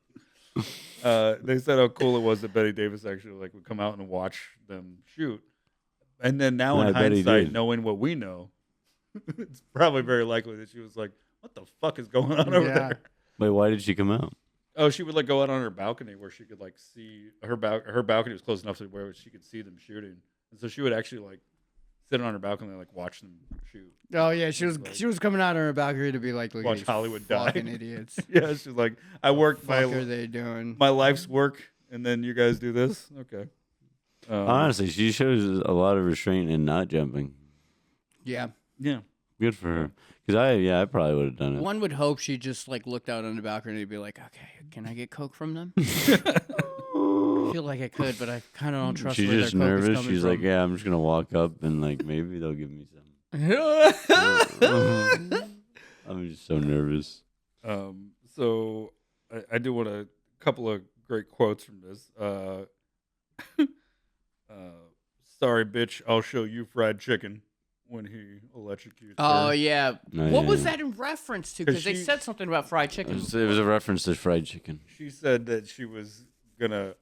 They said how cool it was that Betty Davis actually like would come out and watch them shoot. And then now Yeah, in I bet he hindsight, did. knowing what we know, it's probably very likely that she was like, what the fuck is going on over Yeah. there? Wait, why did she come out? Oh, she would like go out on her balcony where she could like see her balcony was close enough to where she could see them shooting, and so she would actually like sit on her balcony and like watch them shoot. Oh yeah, she was coming out on her balcony to be like, look at Watch these Hollywood fucking die. idiots. Yeah, she's like, I work What are they doing? my life's work, and then you guys do this. Okay. Honestly, she shows a lot of restraint in not jumping. Yeah. Yeah. Good for her. Because I probably would have done it. One would hope she just like looked out on the balcony and be like, okay, can I get Coke from them? I feel like I could, but I kind of don't trust She's where just their Coke is nervous. coming She's from. like, yeah, I'm just gonna walk up and like maybe they'll give me some. I'm just so nervous. So I do want a couple of great quotes from this. Sorry, bitch, I'll show you fried chicken when he electrocutes Oh her. yeah. Oh, What yeah. was that in reference to? Because they she- said something about fried It chicken. was a reference to fried chicken. She said that she was gonna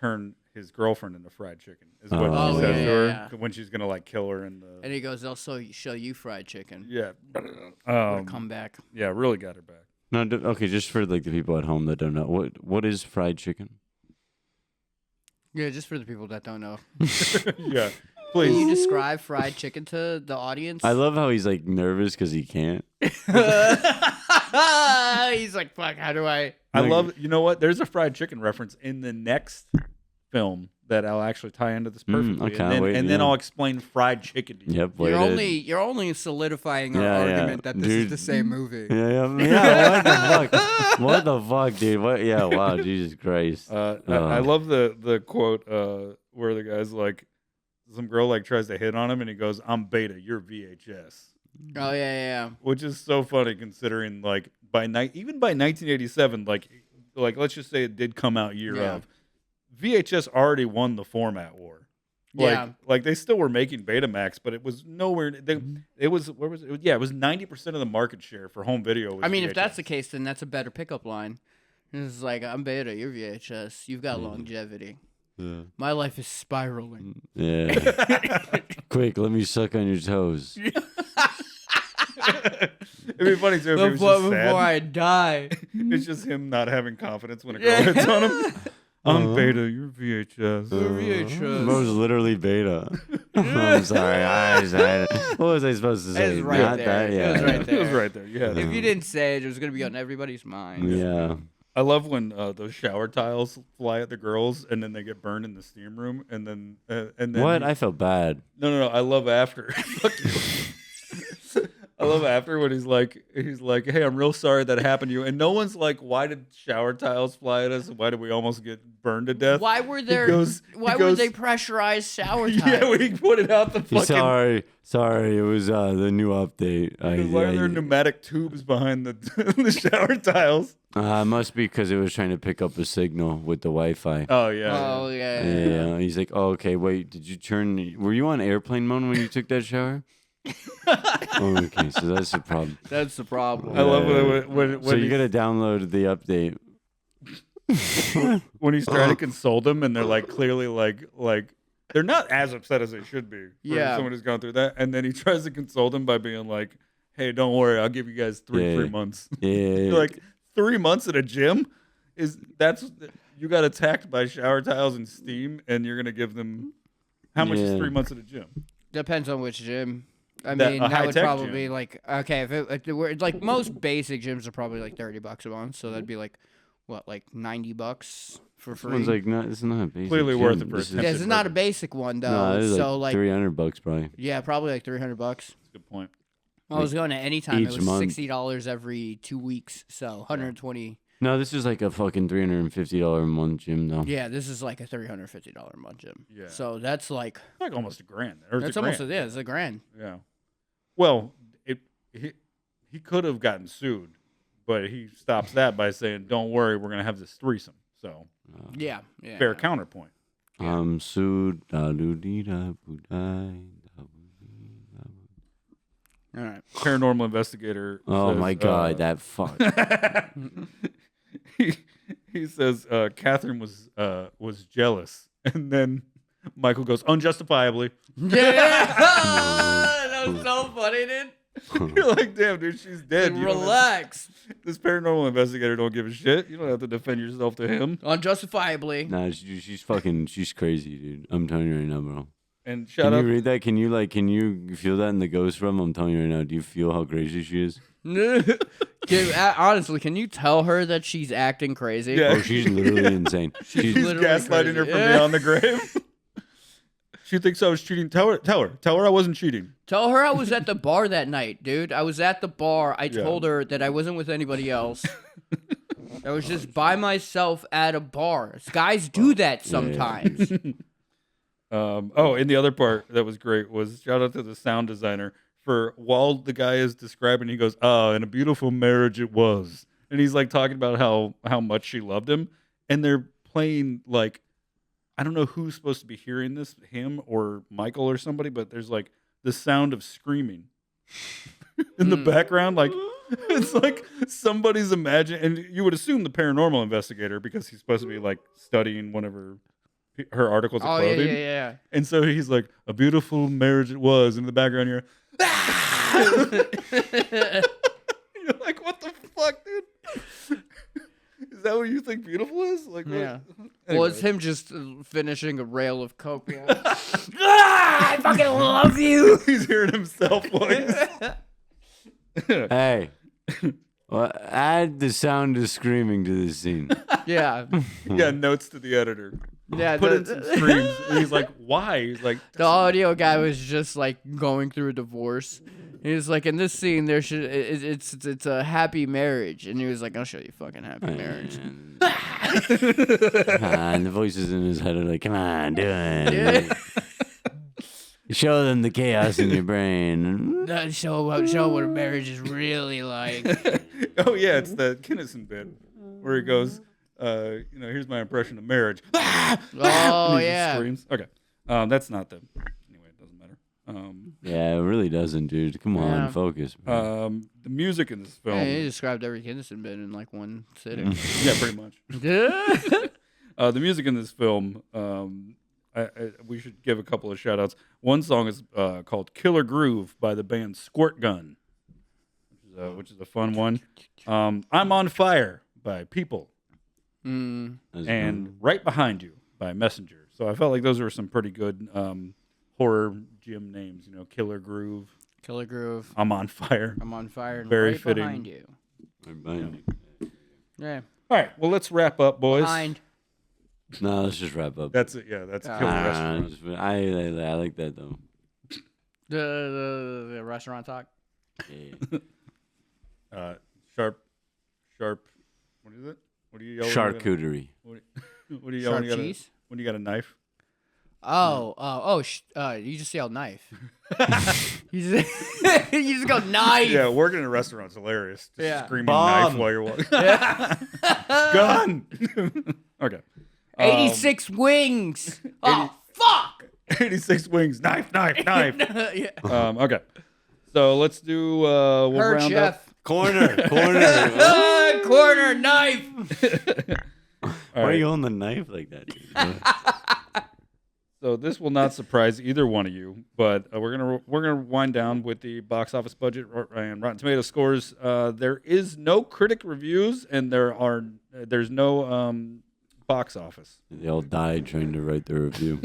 turn his girlfriend into fried chicken. Is what Oh, she said yeah, to her yeah. when she's gonna like kill her in the. And he goes, "They'll show you fried chicken." Yeah. Come back. Yeah, really got her back. No, okay, just for like the people at home that don't know, what is fried chicken? Yeah, just for the people that don't know. Yeah. Can you Please. describe fried chicken to the audience? I love how he's like nervous because he can't. He's like, "Fuck, how do I?" I love. You know what? There's a fried chicken reference in the next film that I'll actually tie into this perfectly, okay, and then yeah. I'll explain fried chicken to you. Yep. You're only solidifying our Yeah, yeah. argument that this Dude. is the same movie. Yeah. What the fuck? What the fuck, dude? What? Yeah. Wow. Jesus Christ. I love the quote where the guy's like, some girl like tries to hit on him, and he goes, "I'm Beta, you're VHS," Oh yeah. which is so funny considering like even by 1987, like let's just say it did come out year Yeah. of, VHS already won the format war. Yeah. Like they still were making Betamax, but it was nowhere. It was where was it? Yeah, it was 90% of the market share for home video. Was I mean, if VHS. that's the case, then that's a better pickup line. It's like, "I'm Beta, you're VHS. You've got longevity. Yeah. My life is spiraling." Yeah. Quick, let me suck on your toes. It'd be funny too if he was just Before sad. I die. It's just him not having confidence when a girl hits on him. I'm Beta, you're VHS. VHS. I was literally Beta. I'm sorry. What was I supposed to say? was right Not there. that. It Yeah. was right It was there. right there. Yeah. If you didn't say it, it was going to be on everybody's mind. Yeah. I love when those shower tiles fly at the girls and then they get burned in the steam room and then What? I felt bad. No. I love after. Fuck you. I love after when he's like, "Hey, I'm real sorry that happened to you," and no one's like, "Why did shower tiles fly at us? Why did we almost get burned to death?" Why were there? goes- why he were goes- they pressurized shower tiles? Yeah, when he put it out the fucking. Sorry. It was the new update. Why are there pneumatic tubes behind the shower tiles? It must be because it was trying to pick up a signal with the Wi-Fi. Oh yeah. Oh yeah. Yeah. He's like, oh, okay, wait, did you were you on airplane mode when you took that shower? Oh, okay, so that's the problem. That's the problem. I love when So you gotta download the update. when he's trying to console them and they're like clearly like they're not as upset as they should be. For Yeah. someone who's gone through that, and then he tries to console them by being like, "Hey, don't worry, I'll give you guys three Yeah. months." Yeah. You're like 3 months at a gym you got attacked by shower tiles and steam, and you're gonna give them how much is Yeah. 3 months at a gym? Depends on which gym. I That- mean, a that would high-tech probably gym. be like, okay, if it were like most basic gyms are probably like $30 a month, so that'd be like what, like $90 for free. Someone's like, no, it's not a basic. Clearly gym. worth it for This a is- Yeah, this is not a basic one though. No, it's so like like, $300 probably. yeah, probably like $300. That's a good point. I was going to Anytime. It each was month. $60 every 2 weeks, so 120. No, this is like a fucking $350 a month gym though. Yeah, this is like a $350 a month gym. Yeah. So that's like It's like almost $1,000. Or that's it's a almost grand. it's a grand. Yeah. Well, he could have gotten sued, but he stops that by saying, "Don't worry, we're gonna have this threesome." So Yeah, yeah. fair counterpoint. I'm sued. All right. Paranormal investigator. Oh says, my god, that fuck. he says Catherine was jealous, and then Michael goes unjustifiably. Yeah, that was so funny, dude. You're like, damn, dude, she's dead. You don't have- Relax. this paranormal investigator don't give a shit. You don't have to defend yourself to him. Unjustifiably. Nah, she's crazy, dude. I'm telling you right now, bro. And Can shout you out. read that? Can you feel that in the ghost realm? I'm telling you right now. Do you feel how crazy she is? Honestly, can you tell her that she's acting crazy? Yeah. Oh, she's literally insane. He's literally gaslighting her crazy. from Yeah. beyond the grave. She thinks I was cheating. Tell her I wasn't cheating. Tell her I was at the bar that night, dude. I was at the bar. I Yeah. told her that I wasn't with anybody else. I was just by myself at a bar. Guys do that sometimes. And the other part that was great was shout out to the sound designer for while the guy is describing, he goes, "Oh, and a beautiful marriage it was," and he's like talking about how much she loved him, and they're playing like, I don't know who's supposed to be hearing this, him or Michael or somebody, but there's like the sound of screaming in the background, like it's like somebody's imagining, and you would assume the paranormal investigator because he's supposed to be like studying one of her articles of Oh, yeah, clothing. yeah. And so he's like, a beautiful marriage it was. In the background, you're, you're like, what the fuck, dude? Is that what you think beautiful is? Like, what? Yeah. Anyway. Well, it's him just finishing a rail of coke. I fucking love you. He's hearing himself voice. Hey, well, add the sound of screaming to this scene. Yeah. Yeah, notes to the editor. Yeah. Put in some screams. And he's like, why? He's like, The audio guy was just like going through a divorce. He was like, in this scene, it's a happy marriage, and he was like, I'll show you fucking happy marriage. And the voices in his head are like, come on, do it. Show them the chaos in your brain. Show what a marriage is really like. oh, yeah, it's the Kinnison bit where he goes, here's my impression of marriage. Oh And he just yeah. screams. Okay. That's not the. Anyway, it doesn't matter. Yeah, it really doesn't, dude. Come on, Yeah. focus. Man. The music in this film. Yeah, he described every Kinnison bit in like one sitting. Yeah, pretty much. The music in this film, we should give a couple of shout outs. One song is called Killer Groove by the band Squirt Gun, which is a fun one. I'm on Fire by People, and Right Behind You by Messenger. So I felt like those were some pretty good horror gym names, Killer Groove, Killer Groove. I'm on Fire. I'm on fire. And Very right fitting. behind you. Yeah. All right, well, let's wrap up, boys. Behind. No, let's just wrap up. That's it. Yeah, that's Killer Restaurant. I like that though. The restaurant talk. Yeah. Sharp. What is it? What do you yell? Charcuterie. What do you yell when you got cheese? when you got a knife? You just yell knife. you just go knife. Yeah, working in a restaurant's hilarious. Just Yeah. screaming Bomb. knife while you're walking. Gun. Okay. 86 wings. Oh, fuck. 86 wings. Knife. Yeah. Okay. So let's do. We'll Her round chef. Corner. Corner knife. up. Why are you on the knife like that, dude? So this will not surprise either one of you, but we're gonna wind down with the box office budget and Rotten Tomato scores. There is no critic reviews, and there's no box office. They all died trying to write their review.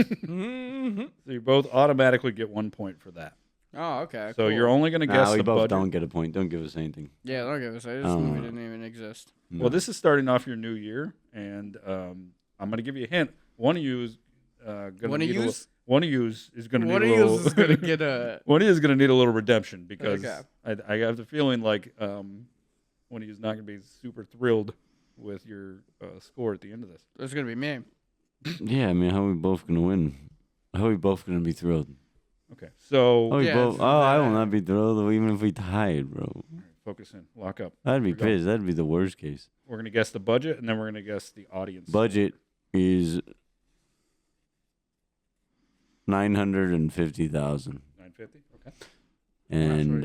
So you both automatically get 1 point for that. Oh, okay. So cool. you're only gonna guess we the both budget. don't get a point. Don't give us anything. Yeah, don't give us that. This Oh. movie didn't even exist. Well, this is starting off your new year, and I'm gonna give you a hint. One of you is gonna One of need a yous? little. One of you is gonna need One a of little. you is gonna get a. One of you is gonna need a little redemption because Okay. I have the feeling like one of you is not gonna be super thrilled with your score at the end of this. It's gonna be me. Yeah, I mean, how are we both gonna win? How are we both gonna be thrilled? Okay, so Yeah, I will not be thrilled even if we tied, bro. focus in, lock up. That'd be Here we go. pissed. That'd be the worst case. We're gonna guess the budget, and then we're gonna guess the audience. Budget is 950,000, $950. Okay. and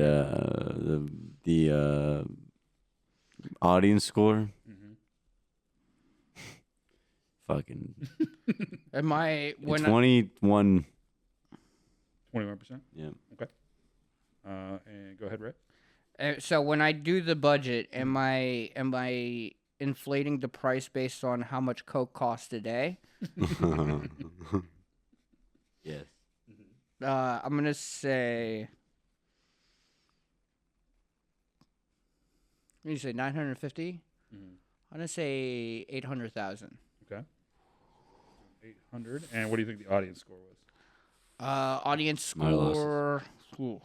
the audience score, fucking Am I when 21. 21%. Yeah. Okay. And go ahead, Ray. So when I do the budget, am I inflating the price based on how much Coke costs a day? Yes. I'm gonna say. What do you say? 950. I'm gonna say 800,000. Okay. 800. And what do you think the audience score was? Audience My losses. score. Ooh.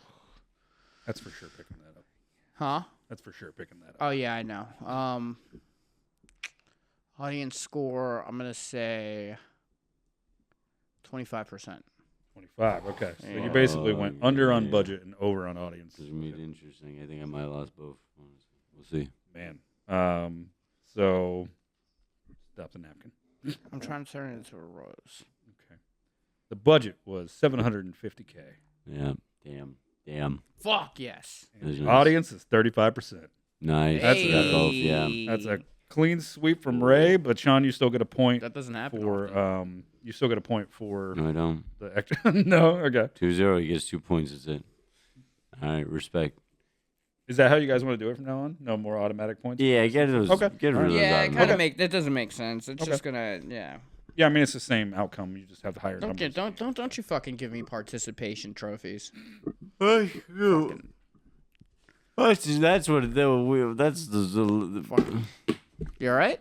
That's for sure picking that up. Huh? That's for sure picking that up. Oh yeah, I know. Audience score. I'm gonna say 25%. 25. Okay. So you Yeah. basically went under on yeah. budget and over on audience. This is made interesting. I think I might have lost both. We'll see. Man. So stop the napkin. I'm trying to turn it into a rose. Okay. The budget was $750K. Yeah. Damn. Fuck yes. And That's the nice. audience is 35%. Nice. That's Got both. Yeah. That's a clean sweep from Ray, but Sean, you still get a point That doesn't happen. for often. you still get a point for No, I don't. the extra. No, okay. 2-0. He gets 2 points. That's it. All right. Respect. Is that how you guys want to do it from now on? No more automatic points? Yeah. Get those. Okay. Get rid of those. Yeah, it automatic. kind of that doesn't make sense. It's Okay. just gonna yeah. Yeah, I mean it's the same outcome. You just have the higher numbers. Don't you fucking give me participation trophies. That's what that's the You all right?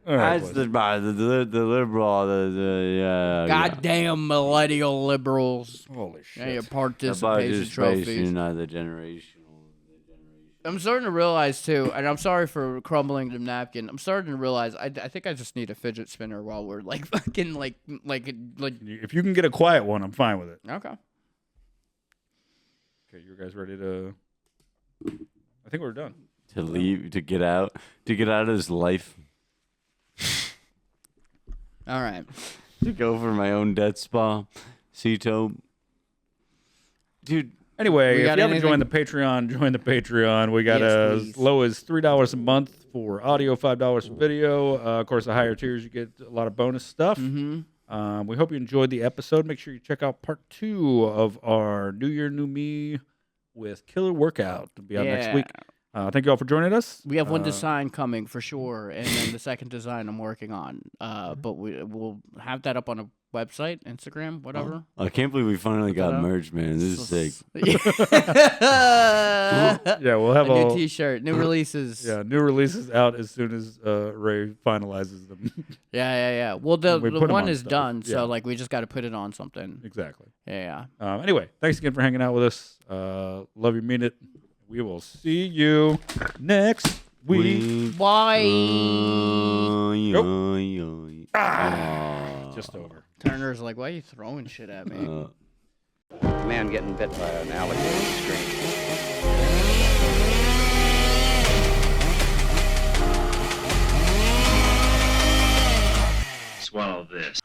All right, that's boys. the liberal yeah. Goddamn millennial liberals. Holy Yeah, shit. your The participation trophies. not the generational. I'm starting to realize too, and I'm sorry for crumbling the napkin. I'm starting to realize I think I just need a fidget spinner while we're like fucking like. If you can get a quiet one, I'm fine with it. Okay. Okay, you guys ready to? I think we're done. To leave, to get out of his life, All right. to go for my own death spa, Cito. Dude, Anyway, We if got you haven't anything? joined the Patreon, join the Patreon. We got Yes, as please. low as $3 a month for audio, $5 for video. Of course, the higher tiers, you get a lot of bonus stuff. Mm-hmm. We hope you enjoyed the episode. Make sure you check out part 2 of our New Year, New Me with Killer Workout. It'll be out next week. Thank you all for joining us. We have one design coming for sure, and then the second design I'm working on. But we'll have that up on a website, Instagram, whatever. I can't believe we finally got out. merged, man. This is sick. Yeah, we'll have a new all T-shirt, new releases. new releases out as soon as Ray finalizes them. Yeah. Well, the We put 'em one on is stuff. done, Yeah. so like we just got to put it on something. Exactly. Yeah. Anyway, thanks again for hanging out with us. Love you, mean it. We will see you next week. Bye. Just over. Turner's like, why are you throwing shit at me? Man getting bit by an alligator screaming. Swallow this.